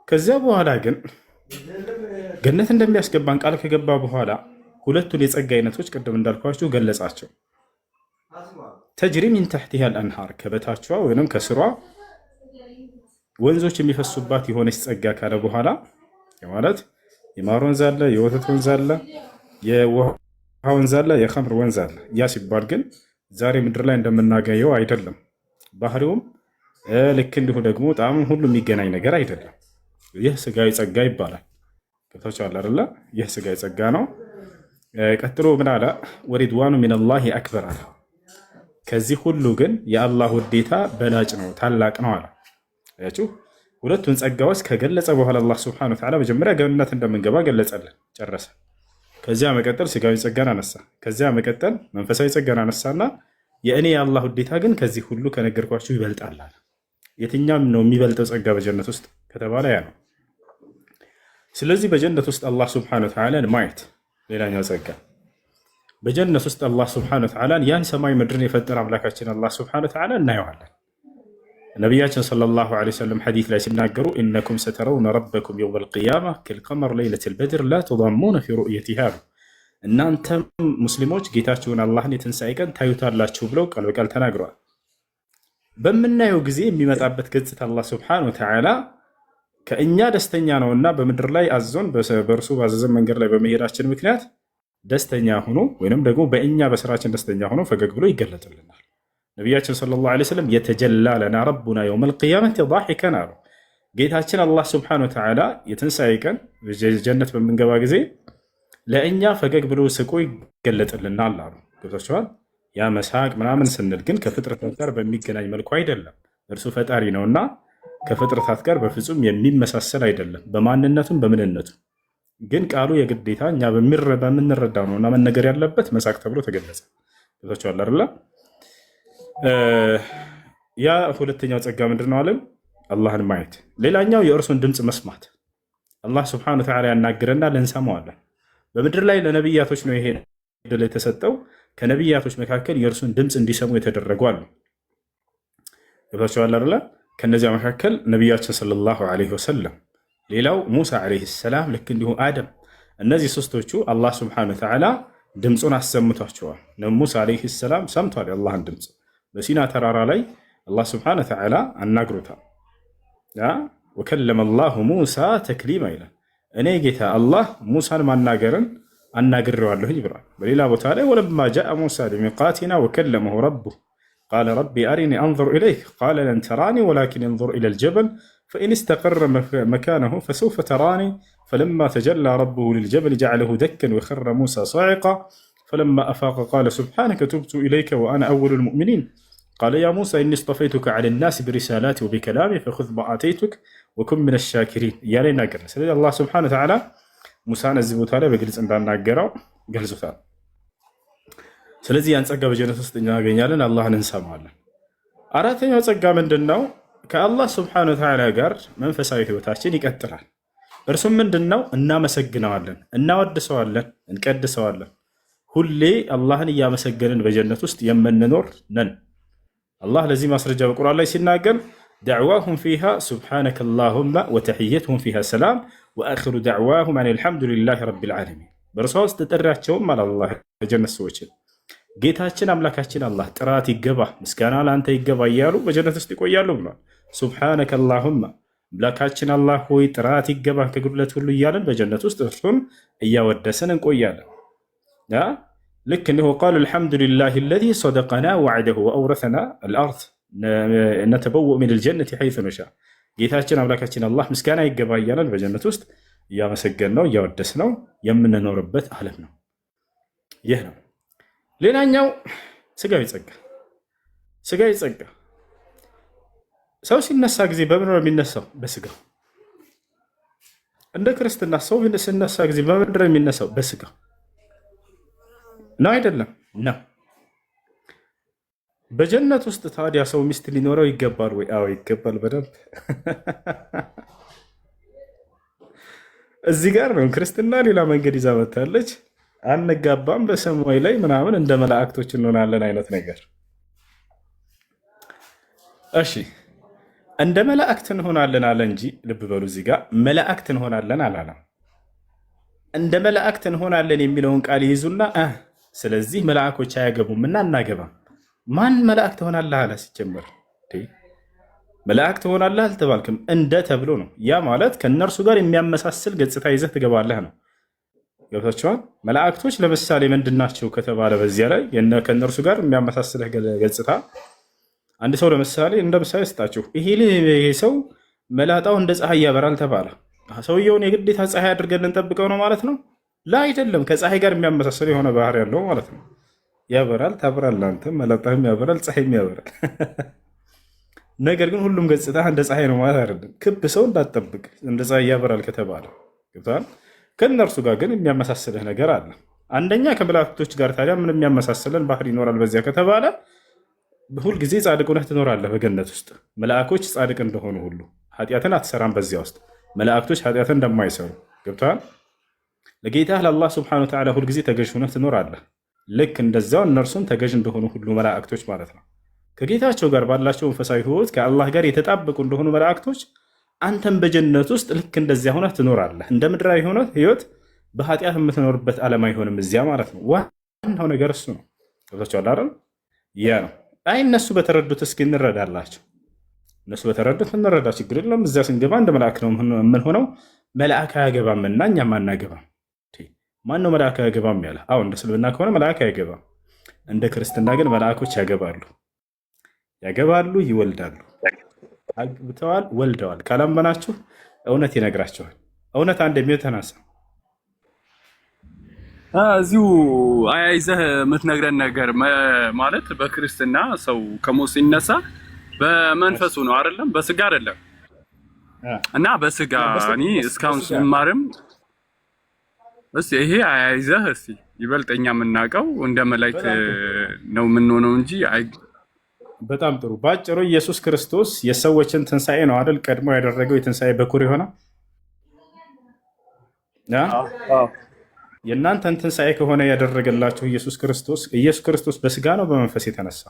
ከዚያ በኋላ ግን ገነት እንደሚያስገባን ቃል ከገባ በኋላ ሁለቱን የጸጋ አይነቶች ቅድም እንዳልኳችሁ ገለጻቸው። ተጅሪ ሚን ተሕቲሃ አልአንሃር ከበታቿ ወይም ከስሯ ወንዞች የሚፈሱባት የሆነች ጸጋ ካለ በኋላ ማለት የማር ወንዝ አለ፣ የወተት ወንዝ አለ፣ የውሃ ወንዝ አለ፣ የኸምር ወንዝ አለ። ያ ሲባል ግን ዛሬ ምድር ላይ እንደምናገኘው አይደለም። ባህሪውም ልክ እንዲሁ ደግሞ ጣዕም ሁሉ የሚገናኝ ነገር አይደለም። ይህ ስጋዊ ጸጋ ይባላል። ገብታችኋል አይደለ? ይህ ስጋዊ ጸጋ ነው። ቀጥሎ ምን አለ? ወሪድዋኑ ሚነላሂ አክበር አለ። ከዚህ ሁሉ ግን የአላህ ውዴታ በላጭ ነው፣ ታላቅ ነው አለ። አያችሁ፣ ሁለቱን ጸጋዎች ከገለጸ በኋላ አላህ ሱብሓነሁ ወተዓላ መጀመሪያ ገነት እንደምንገባ ገለጸልን፣ ጨረሰ። ከዚያ መቀጠል ስጋዊ ጸጋን አነሳ። ከዚያ መቀጠል መንፈሳዊ ጸጋን አነሳና የእኔ የአላህ ውዴታ ግን ከዚህ ሁሉ ከነገርኳችሁ ይበልጣል አለ። የትኛም ነው የሚበልጠው ጸጋ በጀነት ውስጥ ከተባለ ያ ነው። ስለዚህ በጀነት ውስጥ አላህ ሱብሓነሁ ወተዓላን ማየት ሌላኛው ጸጋ። በጀነት ውስጥ አላህ ሱብሓነሁ ወተዓላን ያን ሰማይ ምድርን የፈጠረ አምላካችን አላህ ሱብሓነሁ ወተዓላ እናየዋለን። ነቢያችን ሰለላሁ ዐለይሂ ወሰለም ሐዲስ ላይ ሲናገሩ ኢነኩም ሰተረውነ ረበኩም የውመል ቂያማ ከልቀመር ለይለቲል በድር ላ ቱዳሙነ ፊ ሩእየቲሃ፣ እናንተም ሙስሊሞች ጌታችሁን አላህን የትንሣኤ ቀን ታዩታላችሁ ብለው ቃል በቃል ተናግረዋል። በምናየው ጊዜ የሚመጣበት ገጽታ አላህ ሱብሓነሁ ወተዓላ ከእኛ ደስተኛ ነውና በምድር ላይ አዞን በእርሱ ባዘዘን መንገድ ላይ በመሄዳችን ምክንያት ደስተኛ ሆኖ ወይንም ደግሞ በእኛ በስራችን ደስተኛ ሆኖ ፈገግ ብሎ ይገለጥልናል። ነቢያችን ሰለላሁ ዐለይሂ ወሰለም የተጀላ ለና ረቡና የውመል ቂያመቲ ዳሒከን አሉ። ጌታችን አላህ ሱብሓነሁ ወተዓላ የትንሣኤ ቀን ጀነት በምንገባ ጊዜ ለእኛ ፈገግ ብሎ ስቆ ይገለጥልናል አሉ። ገብታችኋል? ያ መሳቅ ምናምን ስንል ግን ከፍጥረታት ጋር በሚገናኝ መልኩ አይደለም። እርሱ ፈጣሪ ነውና ከፍጥረታት ጋር በፍጹም የሚመሳሰል አይደለም፣ በማንነቱም በምንነቱም። ግን ቃሉ የግዴታ እኛ በምንረዳው ነውና መነገር ያለበት መሳቅ ተብሎ ተገለጸ። ገብታችኋል አይደል? ያ ሁለተኛው ጸጋ ምንድን ነው አለን? አላህን ማየት። ሌላኛው የእርሱን ድምፅ መስማት። አላህ ሱብሓነሁ ወተዓላ ያናግረና ልንሰማዋለን። በምድር ላይ ለነቢያቶች ነው ይሄ ዕድል የተሰጠው። ከነቢያቶች መካከል የእርሱን ድምፅ እንዲሰሙ የተደረጉ አሉ። ገብታችኋል አይደል? ከነዚያ መካከል ነቢያችን ሰለላሁ ዐለይሂ ወሰለም፣ ሌላው ሙሳ ዐለይሂ ሰላም፣ ልክ እንዲሁ አደም። እነዚህ ሶስቶቹ አላህ ሱብሓነሁ ወተዓላ ድምፁን አሰምቷቸዋል። ሙሳ ዐለይሂ ሰላም ሰምቷል የአላህን ድምፅ። በሲና ተራራ ላይ አላህ ሱብሓነሁ ወተዓላ አናግሮታል። ወከለመ አላሁ ሙሳ ተክሊማ ይላል። እኔ ጌታ አላህ ሙሳን ማናገርን አናግሬዋለሁኝ ብሏል። በሌላ ቦታ ላይ ወለማ ጃአ ሙሳ ሊሚቃቲና ወከለመሁ ረቡህ ቃለ ረቢ አሪኒ አንዙር ኢለይክ ቃለ ለን ተራኒ ወላኪን እንዙር ኢለል ጀበል ፈኢን እስተቀረ መካነሁ ፈሰውፈ ተራኒ ፈለማ ተጀላ ረቡሁ ሊልጀበል ጀዐለሁ ደከን ወኸረ ሙሳ ሷዒቃ ፈለማ አፋቀ ቃለ ሱብሓነከ ቱብቱ ኢለይከ ወአነ አወሉል ሙእሚኒን ቃለ ያ ሙሳ ኢኒ እስጠፈይቱከ ዐለ ናሲ ቢሪሳላቲ ወቢከላሚ ፈኹዝ ማ አተይቱክ ወኩን ሚነ ሻኪሪን እያለ ይናገራል። ስለዚህ አላህ ሱብሓነሁ ወተዓላ ሙሳን እዚህ ቦታ ላይ በግልጽ እንዳናገረው ገልጾታል። ስለዚህ ያን ጸጋ በጀነት ውስጥ እናገኛለን፣ አላህን እንሰማለን። አራተኛው ጸጋ ምንድን ነው? ከአላህ ሱብሓነሁ ወተዓላ ጋር መንፈሳዊ ህይወታችን ይቀጥላል። እርሱም ምንድን ነው? እናመሰግነዋለን፣ እናወድሰዋለን፣ እንቀድሰዋለን። ሁሌ አላህን እያመሰገንን በጀነት ውስጥ የምንኖር ነን። አላህ ለዚህ ማስረጃ በቁርአን ላይ ሲናገር ደዕዋሁም ፊሃ ሱብሓነከ አላሁመ ወተሕየቱሁም ፊሃ ሰላም ወአኺሩ ደዕዋሁም አን አልሐምዱሊላሂ ረቢል ዓለሚን። በእርሷ ውስጥ ጥሪያቸውም አለ አላህ የጀነት ሰዎችን ጌታችን አምላካችን አላህ ጥራት ይገባ፣ ምስጋና ለአንተ ይገባ እያሉ በጀነት ውስጥ ይቆያሉ ብሏል። ሱብሓነከ አላሁመ አምላካችን አላህ ሆይ ጥራት ይገባ ከጉድለት ሁሉ እያለን በጀነት ውስጥ እርሱን እያወደስን እንቆያለን። ልክ እንዲሁ ቃሉ አልሐምዱሊላሂ አለዚ ሰደቀና ወዐደሁ ወአውረሰና አልአርድ ነተበወእ ሚነል ጀነቲ ሐይሱ ነሻእ። ጌታችን አምላካችን አላህ ምስጋና ይገባ እያለን በጀነት ውስጥ እያመሰገን ነው እያወደስ ነው የምንኖርበት ዓለም ነው። ይህ ነው። ሌላኛው ስጋዊ ጸጋ። ስጋዊ ጸጋ ሰው ሲነሳ ጊዜ በምን ነው የሚነሳው? በስጋ። እንደ ክርስትና ሰው ሲነሳ ጊዜ በምንድን ነው የሚነሳው? በስጋ ነው አይደለም? ነው። በጀነት ውስጥ ታዲያ ሰው ሚስት ሊኖረው ይገባል ወይ? አዎ ይገባል፣ በደንብ። እዚህ ጋር ነው ክርስትና ሌላ መንገድ ይዛ መታለች። አንጋባም በሰማይ ላይ ምናምን እንደ መላእክቶች እንሆናለን አይነት ነገር። እሺ እንደ መላእክት እንሆናለን አለ እንጂ ልብ በሉ፣ እዚህ ጋር መላእክት እንሆናለን አላለም። እንደ መላእክት እንሆናለን የሚለውን ቃል ይይዙና ስለዚህ መላእኮች አያገቡም እና እናገባም። ማን መላእክት ትሆናለህ አለ? ሲጀመር መላእክት ትሆናለህ አልተባልክም፣ እንደ ተብሎ ነው። ያ ማለት ከእነርሱ ጋር የሚያመሳስል ገጽታ ይዘህ ትገባለህ ነው። ገብታችኋል? መላእክቶች ለምሳሌ ምንድናቸው ከተባለ በዚያ ላይ ከእነርሱ ጋር የሚያመሳስልህ ገጽታ፣ አንድ ሰው ለምሳሌ እንደ ምሳሌ ስጣችሁ፣ ይሄ ሰው መላጣው እንደ ፀሐይ ያበራል ተባለ። ሰውየውን የግዴታ ፀሐይ አድርገን ልንጠብቀው ነው ማለት ነው? ላ አይደለም። ከፀሐይ ጋር የሚያመሳስል የሆነ ባህር ያለው ማለት ነው። ያበራል፣ ታበራለህ፣ አንተም መላጣህም ያበራል፣ ፀሐይም ያበራል። ነገር ግን ሁሉም ገጽታ እንደ ፀሐይ ነው ማለት አይደለም። ክብ ሰው እንዳትጠብቅ እንደ ፀሐይ ያበራል ከተባለ ገብቶሃል? ከእነርሱ ጋር ግን የሚያመሳስልህ ነገር አለ። አንደኛ ከመላእክቶች ጋር ታዲያ ምን የሚያመሳስለን ባህር ይኖራል በዚያ ከተባለ ሁልጊዜ ጻድቅ ሆነህ ትኖራለህ በገነት ውስጥ። መላእኮች ጻድቅ እንደሆኑ ሁሉ ኃጢአትን አትሰራም በዚያ ውስጥ፣ መላእክቶች ኃጢአትን እንደማይሰሩ ገብቶሃል? ለጌታህ ለአላህ ሱብሓነሁ ወተዓላ ሁልጊዜ ተገዥ ሆነህ ትኖራለህ። ልክ እንደዚያው እነርሱም ተገዥ እንደሆኑ ሁሉ መላእክቶች ማለት ነው። ከጌታቸው ጋር ባላቸው መንፈሳዊ ህይወት ከአላህ ጋር የተጣበቁ እንደሆኑ መላእክቶች አንተም በጀነት ውስጥ ልክ እንደዚያ ሆነህ ትኖራለህ። እንደ ምድራዊ ሆነ ህይወት በኃጢአት የምትኖርበት ዓለም አይሆንም እዚያ ማለት ነው። ዋናው ነገር እሱ ነው። ገብታችኋል አይደል? ያ ነው አይ እነሱ በተረዱት እስኪ እንረዳላቸው። እነሱ በተረዱት እንረዳ፣ ችግር የለም። እዚያ ስንገባ እንደ መልአክ ነው የምንሆነው። መልአክ አያገባምና እኛም አናገባም። ማን ነው መልአክ አያገባም ያለ? አዎ እንደ እስልምና ከሆነ መልአክ አያገባም። እንደ ክርስትና ግን መልአኮች ያገባሉ፣ ይወልዳሉ። አግብተዋል፣ ወልደዋል። ካላመናችሁ እውነት ይነግራቸዋል። እውነት አንድ የሚተናሳ እዚሁ አያይዘህ የምትነግረን ነገር ማለት በክርስትና ሰው ከሞት ሲነሳ በመንፈሱ ነው አይደለም፣ በስጋ አይደለም። እና በስጋ እኔ እስካሁን ስማርም እስቲ ይሄ አያይዘህ እስቲ ይበልጠኛ የምናውቀው እንደ መላእክት ነው የምንሆነው እንጂ በጣም ጥሩ። ባጭሩ ኢየሱስ ክርስቶስ የሰዎችን ትንሣኤ ነው አይደል ቀድሞ ያደረገው፣ የትንሣኤ በኩር የሆነው። የእናንተን ትንሣኤ ከሆነ ያደረገላችሁ ኢየሱስ ክርስቶስ በስጋ ነው በመንፈስ የተነሳ?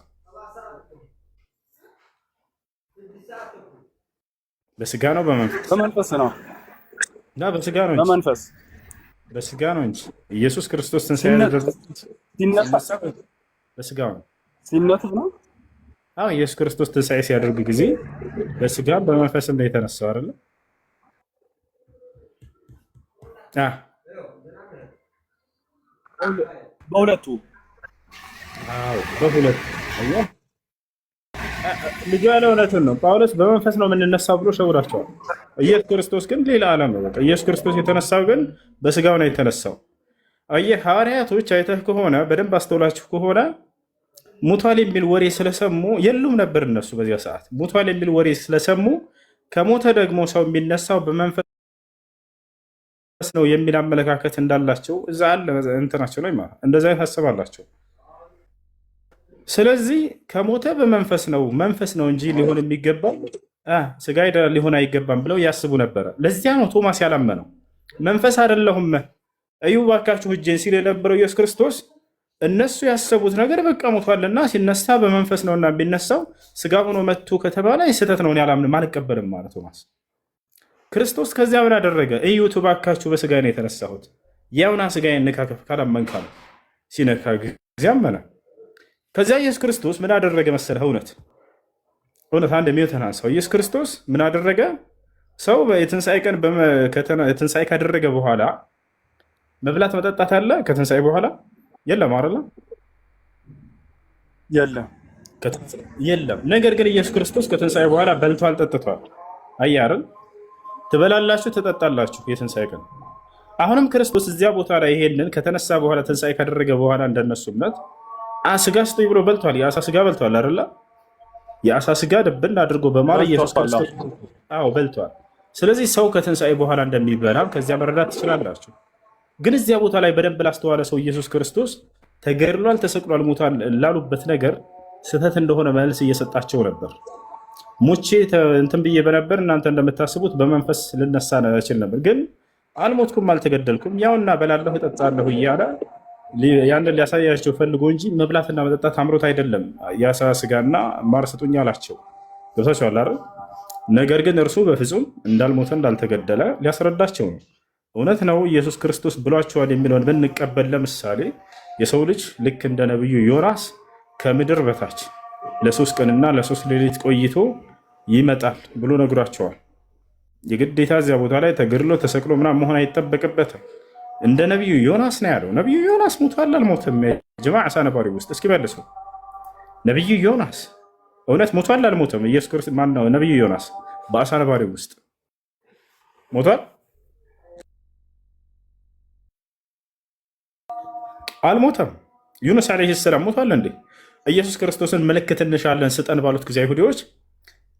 በስጋ ነው በመንፈስ? በመንፈስ ነው እና በስጋ ነው በመንፈስ በስጋ ነው እንጂ ኢየሱስ ክርስቶስ ትንሣኤ ያደረገው በስጋ ነው። ሲነሳ ነው። አዎ ኢየሱስ ክርስቶስ ትንሣኤ ሲያደርግ ጊዜ በስጋ በመንፈስም ነው የተነሳው አይደል? በሁለቱ ልጁ ያለ እውነትን ነው። ጳውሎስ በመንፈስ ነው የምንነሳው ብሎ ሸውዳቸዋል። ኢየሱስ ክርስቶስ ግን ሌላ ዓለም ነው። በቃ ኢየሱስ ክርስቶስ የተነሳው ግን በስጋው ነው የተነሳው። አየህ ሐዋርያቶች አይተህ ከሆነ በደንብ አስተውላችሁ ከሆነ ሙቷል የሚል ወሬ ስለሰሙ የሉም ነበር እነሱ በዚያ ሰዓት። ሙቷል የሚል ወሬ ስለሰሙ ከሞተ ደግሞ ሰው የሚነሳው በመንፈስ ነው የሚል አመለካከት እንዳላቸው እዛ አለ እንትናቸው ላይ ማለት እንደዛ ሀሳብ አላቸው። ስለዚህ ከሞተ በመንፈስ ነው መንፈስ ነው እንጂ ሊሆን የሚገባው ስጋ ሊሆን አይገባም ብለው ያስቡ ነበረ። ለዚያ ነው ቶማስ ያላመነው። መንፈስ አይደለሁም እዩ ባካችሁ እጄን ሲል የነበረው ኢየሱስ ክርስቶስ እነሱ ያሰቡት ነገር በቃ ሞቷልና ሲነሳ በመንፈስ ነውና ቢነሳው ስጋ ሆኖ መጥቶ ከተባለ ስህተት ነው ያላምንም አልቀበልም ማለት ቶማስ። ክርስቶስ ከዚያ ምን አደረገ? እዩት ባካችሁ በስጋ ነው የተነሳሁት፣ ያውና ስጋዬን ንካከፍ ካላመንካ ነው። ሲነካ ጊዜ አመነ። ከዚያ ኢየሱስ ክርስቶስ ምን አደረገ መሰለህ? እውነት አንድ የሚተናንሰው ኢየሱስ ክርስቶስ ምን አደረገ? ሰው የትንሣኤ ቀን ትንሣኤ ካደረገ በኋላ መብላት መጠጣት አለ ከትንሣኤ በኋላ የለም አይደል? የለም። ነገር ግን ኢየሱስ ክርስቶስ ከትንሣኤ በኋላ በልቷል፣ ጠጥቷል። አየህ አይደል? ትበላላችሁ፣ ትጠጣላችሁ የትንሣኤ ቀን። አሁንም ክርስቶስ እዚያ ቦታ ላይ ይሄንን ከተነሳ በኋላ ትንሣኤ ካደረገ በኋላ እንደነሱ እምነት ስጋ ስጡኝ ብሎ በልቷል። የአሳ ስጋ በልቷል አይደል? የአሳ ስጋ ድብን አድርጎ በማር ኢየሱስ ክርስቶስ በልቷል። ስለዚህ ሰው ከትንሣኤ በኋላ እንደሚበላም ከዚያ መረዳት ትችላላችሁ። ግን እዚያ ቦታ ላይ በደንብ ላስተዋለ ሰው ኢየሱስ ክርስቶስ ተገድሏል፣ ተሰቅሏል፣ ሙቷል ላሉበት ነገር ስህተት እንደሆነ መልስ እየሰጣቸው ነበር። ሙቼ እንትን ብዬ በነበር እናንተ እንደምታስቡት በመንፈስ ልነሳ እችል ነበር፣ ግን አልሞትኩም፣ አልተገደልኩም፣ ያውና በላለሁ እጠጣለሁ እያለ ያንን ሊያሳያቸው ፈልጎ እንጂ መብላትና መጠጣት አምሮት አይደለም። የአሳ ስጋና ማር ስጡኝ አላቸው። ገብታችኋል አይደል? ነገር ግን እርሱ በፍጹም እንዳልሞተ እንዳልተገደለ ሊያስረዳቸው ነው። እውነት ነው ኢየሱስ ክርስቶስ ብሏቸዋል የሚለውን ብንቀበል፣ ለምሳሌ የሰው ልጅ ልክ እንደ ነቢዩ ዮናስ ከምድር በታች ለ3 ቀንና ለ3 ሌሊት ቆይቶ ይመጣል ብሎ ነግሯቸዋል። የግዴታ እዚያ ቦታ ላይ ተገድሎ ተሰቅሎ ምናምን መሆን አይጠበቅበትም። እንደ ነቢዩ ዮናስ ነው ያለው። ነቢዩ ዮናስ ሞቷል አልሞተም? ጀማ አሳ ነባሪ ውስጥ እስኪ መልሱ። ነቢዩ ዮናስ እውነት ሞቷል አልሞተም? ኢየሱስ ክርስቶስ ማነው? ነቢዩ ዮናስ በአሳ ነባሪ ውስጥ ሞቷል አልሞተም? ዩኑስ ዓለይሂ ሰላም ሞቷል እንዴ? ኢየሱስ ክርስቶስን ምልክት እንሻለን ስጠን ባሉት ጊዜ አይሁዶች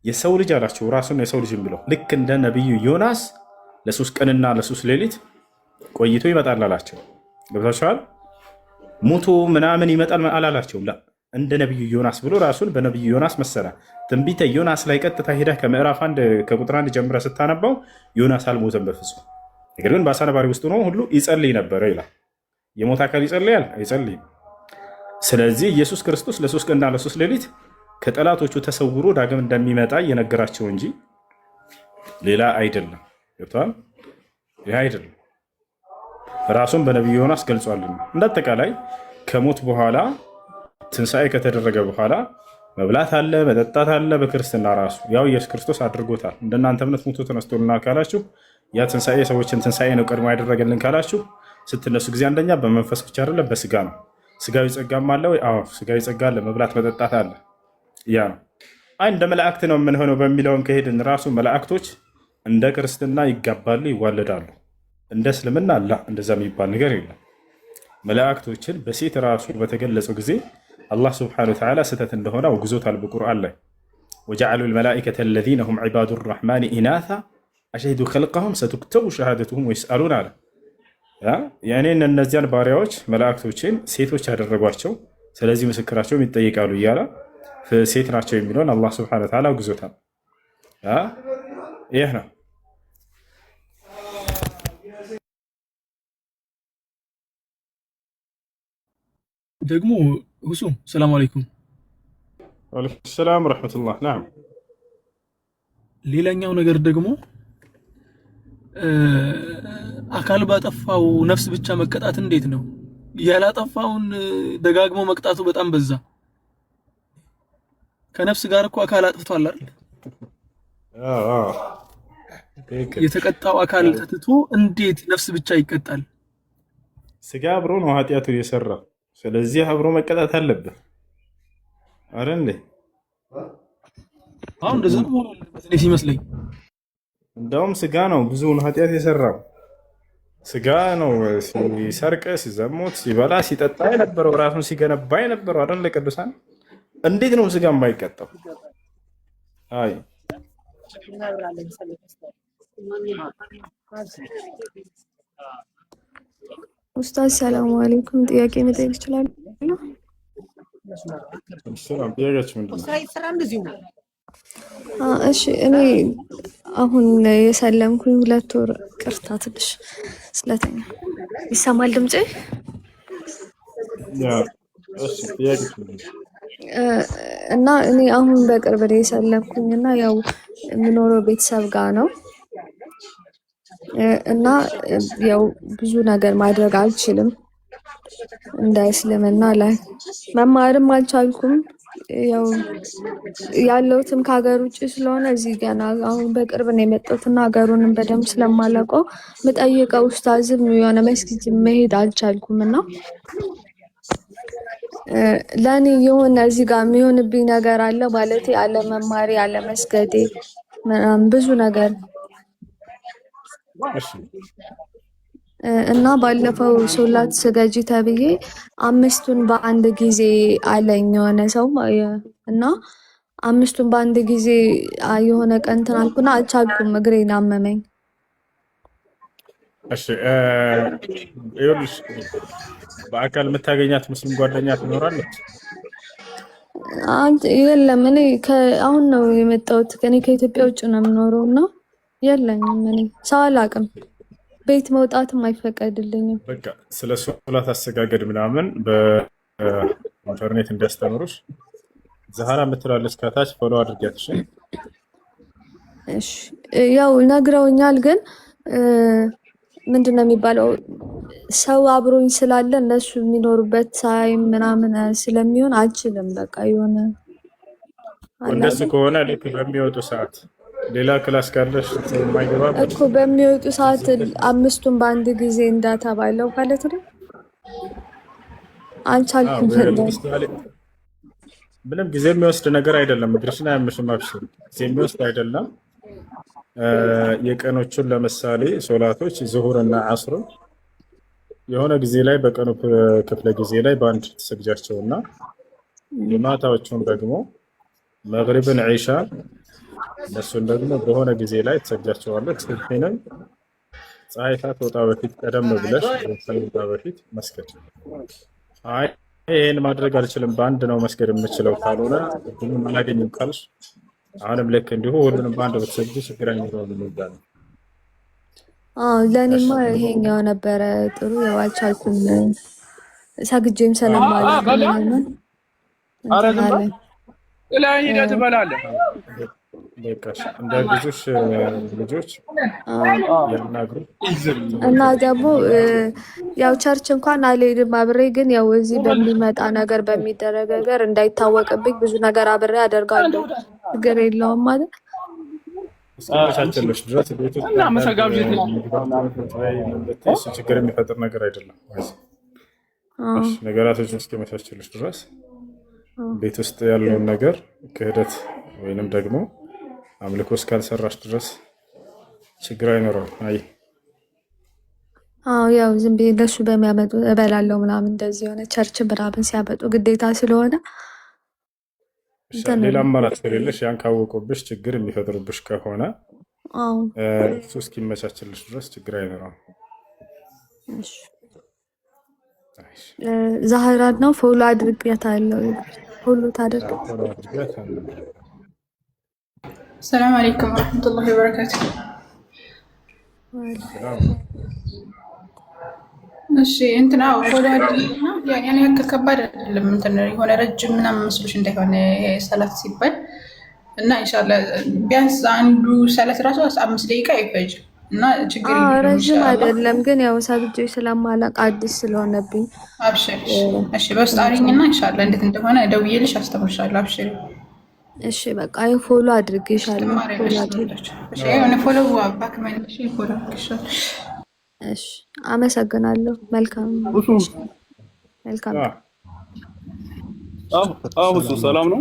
የሰው ልጅ አላቸው፣ ራሱን የሰው ልጅ የሚለው ልክ እንደ ነቢዩ ዮናስ ለ3 ቀንና ለ3 ሌሊት ቆይቶ ይመጣል አላቸው። ገብታችኋል? ሙቶ ምናምን ይመጣል አላላቸውም። እንደ ነቢዩ ዮናስ ብሎ ራሱን በነቢዩ ዮናስ መሰለ። ትንቢተ ዮናስ ላይ ቀጥታ ሄደህ ከምዕራፍ 1 ከቁጥር 1 ጀምረህ ስታነባው ዮናስ አልሞተም በፍጹም። ነገር ግን በአሳ ነባሪ ውስጥ ሆኖ ሁሉ ይጸልይ ነበረ ይላል። የሞት አካል ይጸልያል? አይጸልይም። ስለዚህ ኢየሱስ ክርስቶስ ለ3 ቀንና ለ3 ሌሊት ከጠላቶቹ ተሰውሮ ዳግም እንደሚመጣ እየነገራቸው እንጂ ሌላ አይደለም። ገብቶሃል? ይህ አይደለም። ራሱን በነቢዩ ዮናስ ገልጿልና እንዳጠቃላይ ከሞት በኋላ ትንሣኤ ከተደረገ በኋላ መብላት አለ፣ መጠጣት አለ። በክርስትና ራሱ ያው ኢየሱስ ክርስቶስ አድርጎታል። እንደናንተ እምነት ሙቶ ተነስቶልና ካላችሁ ያ ትንሣኤ ሰዎችን ትንሣኤ ነው ቀድሞ ያደረገልን ካላችሁ ስትነሱ ጊዜ አንደኛ በመንፈስ ብቻ አይደለም በስጋ ነው። ስጋዊ ጸጋም አለ ወይ? አዎ ስጋዊ ጸጋ አለ፣ መብላት መጠጣት አለ። ያ ነው። አይ እንደ መላእክት ነው የምንሆነው በሚለውን ከሄድን ራሱ መላእክቶች እንደ ክርስትና ይጋባሉ፣ ይዋለዳሉ። እንደ እስልምና አላ እንደዛ የሚባል ነገር የለም። መላእክቶችን በሴት ራሱ በተገለጸው ጊዜ አላህ ስብሐነሁ ወተዓላ ስህተት እንደሆነ አውግዞታል በቁርአን ላይ ወጀዐሉ ልመላኢከተ አለዚነ ሁም ዒባዱ ረሕማን ኢናታ አሸሂዱ ኸልቀሁም ሰቱክተቡ ሸሃደቱሁም ወይስአሉን አለ። የእኔን እነዚያን ባሪያዎች መላእክቶችን ሴቶች ያደረጓቸው፣ ስለዚህ ምስክራቸውም ይጠይቃሉ እያለ ሴት ናቸው የሚለውን አላህ ስብሐነሁ ወተዓላ አውግዞታል። ይህ ነው ደግሞ ሁሱ ሰላም አለይኩም። ወአለይኩም ሰላም ወረሕመቱላህ። ናም ሌላኛው ነገር ደግሞ አካል ባጠፋው ነፍስ ብቻ መቀጣት እንዴት ነው? ያላጠፋውን ደጋግሞ መቅጣቱ በጣም በዛ። ከነፍስ ጋር እኮ አካል አጥፍቷል አይደል? የተቀጣው አካል ተትቶ እንዴት ነፍስ ብቻ ይቀጣል? ስጋ አብሮ ነው ኃጢአቱን የሰራው። ስለዚህ አብሮ መቀጣት አለበት አይደል እንዴ? አሁን እንደዛ ነው ማለት ሲመስለኝ። እንደውም ስጋ ነው ብዙውን ኃጢአት የሰራው። ስጋ ነው ሲሰርቅ፣ ሲዘሙት፣ ሲበላ፣ ሲጠጣ የነበረው ራሱን ሲገነባ የነበረው አይደል? ቅዱሳን እንዴት ነው ስጋ የማይቀጣው? አይ ኡስታዝ ሰላም አለይኩም፣ ጥያቄ መጠየቅ ይችላል? እሺ እኔ አሁን የሰለምኩኝ 2 ወር ቅርታ ትንሽ ስለተኛ ይሰማል ድምጼ? እና እኔ አሁን በቅርብ ላይ የሰለምኩኝ እና ያው የምኖረው ቤተሰብ ጋር ነው እና ያው ብዙ ነገር ማድረግ አልችልም። እንደ እስልምና ላይ መማርም አልቻልኩም። ያው ያለሁትም ከሀገር ውጭ ስለሆነ እዚህ ገና አሁን በቅርብ ነው የመጣሁትና ሀገሩንም በደንብ ስለማላውቀው የምጠይቀው ኡስታዝም የሆነ መስጊድ መሄድ አልቻልኩም እና ለእኔ የሆነ እዚህ ጋር የሚሆንብኝ ነገር አለ ማለት አለመማሬ፣ አለመስገዴ ምናምን ብዙ ነገር እና ባለፈው ሶላት ስገጂ ተብዬ 5ቱን በአንድ ጊዜ አለኝ የሆነ ሰው እና 5ቱን በአንድ ጊዜ የሆነ ቀን እንትን አልኩና አልቻልኩም፣ እግሬን አመመኝ። እሺ ይኸውልሽ በአካል የምታገኛት ሙስሊም ጓደኛ ትኖራለች? የለም እኔ አሁን ነው የመጣሁት። እኔ ከኢትዮጵያ ውጭ ነው የምኖረው እና የለኝም። እኔ ሰው አላውቅም፣ ቤት መውጣትም አይፈቀድልኝም። በቃ ስለ ሶላት አሰጋገድ ምናምን በኢንተርኔት እንዲያስተምሩሽ ዛህራ የምትላለች ከታች ፎሎ አድርጊያት። እሺ ያው ነግረውኛል፣ ግን ምንድነው የሚባለው ሰው አብሮኝ ስላለ እነሱ የሚኖሩበት ሳይ ምናምን ስለሚሆን አልችልም። በቃ የሆነ እንደሱ ከሆነ ልክ በሚወጡ ሰዓት ሌላ ክላስ ካለሽ የማይገባ እኮ በሚወጡ ሰዓት 5ቱን በአንድ ጊዜ እንዳተባለው ማለት ነው። አልቻልኩም። ምንም ጊዜ የሚወስድ ነገር አይደለም። እግርሽን አያምሽም። አብሽር፣ ጊዜ የሚወስድ አይደለም። የቀኖቹን ለምሳሌ ሶላቶች ዙሁር እና ዐስር የሆነ ጊዜ ላይ በቀኑ ክፍለ ጊዜ ላይ በአንድ ተሰግጃቸውና የማታዎቹን ደግሞ መግሪብን፣ ዒሻ እነሱን ደግሞ በሆነ ጊዜ ላይ ተሰግጃቸዋለች። ስልፊንም ፀሐይ ሳትወጣ በፊት ቀደም ብለሽ ሳይወጣ በፊት መስገድ። አይ ይሄን ማድረግ አልችልም በአንድ ነው መስገድ የምችለው ካልሆነ ሁሉንም አላገኝም ካልሽ አሁንም ልክ እንዲሁ ሁሉንም በአንድ በተሰግጂ ችግር አይኖረውም የሚባለው። ለእኔማ ይሄኛው ነበረ ጥሩ። ያው አልቻልኩም፣ ሰግጄም ስለማለት ነው። ላይ ሂደህ ትበላለህ። በቃሽ እንዳይብዙሽ ልጆች ያናግሩ እና ደግሞ ያው ቸርች እንኳን አልሄድም አብሬ፣ ግን ያው እዚህ በሚመጣ ነገር በሚደረግ ነገር እንዳይታወቅብኝ ብዙ ነገር አብሬ አደርጋለሁ። ችግር የለውም ማለት እስከመቻቸለሽ ድረስ ቤት ውስጥ እና መሰጋብዥ ችግር የሚፈጥር ነገር አይደለም። ነገራቶችን እስከመቻቸለሽ ድረስ ቤት ውስጥ ያለውን ነገር ክህደት ወይንም ደግሞ አምልኮ እስካልሰራሽ ድረስ ችግር አይኖረውም። አይ ያው ዝም ብዬ እነሱ በሚያመጡ እበላለሁ ምናምን እንደዚህ የሆነ ቸርች ምናምን ሲያመጡ ግዴታ ስለሆነ ሌላ አማራጭ ከሌለሽ ያን ካወቁብሽ ችግር የሚፈጥሩብሽ ከሆነ እሱ እስኪመቻችልሽ ድረስ ችግር አይኖረውም። ዛህራን ነው ፎሎ አድርጌያታለሁ። ፎሎ ታደርግ። ሰላም አለይኩም ወራህመቱላሂ ወበረካቱ። እሺ እንትና ፎሎ አድርጊና ያን ያክል ከባድ አይደለም። እንትን የሆነ ረጅም ምናምን መስሎሽ እንዳይሆን ሰላት ሲባል እና ኢንሻአላህ ቢያንስ አንዱ ሰላት ራሱ 5 ደቂቃ አይፈጅም እና ችግር የለም። ረጅም አይደለም ግን ያው ሰብጆ ስለማላቅ አዲስ ስለሆነብኝ አብሽር። እሺ በውስጥ አሪኝና ኢንሻአላህ እንዴት እንደሆነ ደውዬልሽ አስተምርሻለሁ። አብሽር። እሺ በቃ ፎሎ አድርጌሻለሁ። ፎሎ አድርጌሽ። እሺ የሆነ ፎሎ ባክ ማንሽ ፎሎ አድርጌሻለሁ። እሺ አመሰግናለሁ። መልካም መልካም። እሱ ሰላም ነው?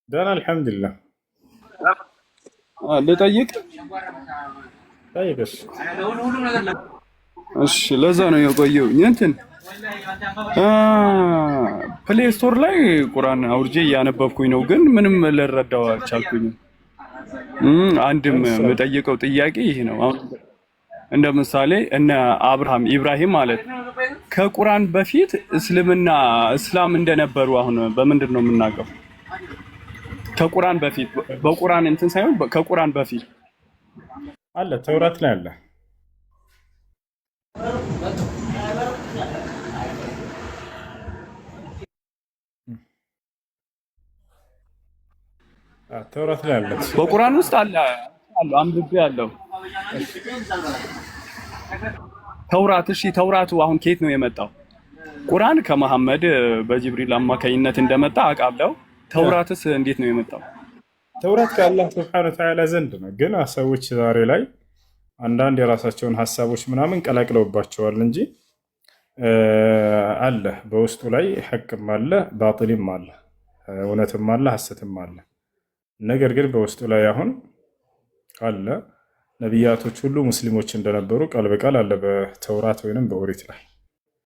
ደህና አልሐምዱሊላህ። ልጠይቅ? ጠይቅሽ። እሺ ለዛ ነው የቆየሁኝ። እንትን ፕሌይ ስቶር ላይ ቁርአን አውርጄ እያነበብኩኝ ነው፣ ግን ምንም ልረዳው አልቻልኩኝም። አንድም የምጠይቀው ጥያቄ ይሄ ነው። አሁን እንደ ምሳሌ እነ ኢብራሂም ማለት ከቁርአን በፊት እስላም እንደነበሩ አሁን በምንድን ነው የምናውቀው? ከቁርአን በፊት በቁርአን እንትን ሳይሆን ከቁርአን በፊት አለ፣ ተውራት ላይ አለ። ተውራት ላይ አለ፣ በቁርአን ውስጥ አለ አንብቤ ያለው ተውራት። እሺ ተውራቱ አሁን ከየት ነው የመጣው? ቁርአን ከመሐመድ በጅብሪል አማካኝነት እንደመጣ አውቃለሁ። ተውራትስ እንዴት ነው የመጣው? ተውራት ከአላህ ሱብሓነሁ ወተዓላ ዘንድ ነው። ግን ሰዎች ዛሬ ላይ አንዳንድ የራሳቸውን ሀሳቦች ምናምን ቀላቅለውባቸዋል እንጂ አለ በውስጡ ላይ ሐቅም አለ፣ ባጢልም አለ፣ እውነትም አለ፣ ሐሰትም አለ። ነገር ግን በውስጡ ላይ አሁን አለ ነቢያቶች ሁሉ ሙስሊሞች እንደነበሩ ቃል በቃል አለ በተውራት ወይንም በኦሪት ላይ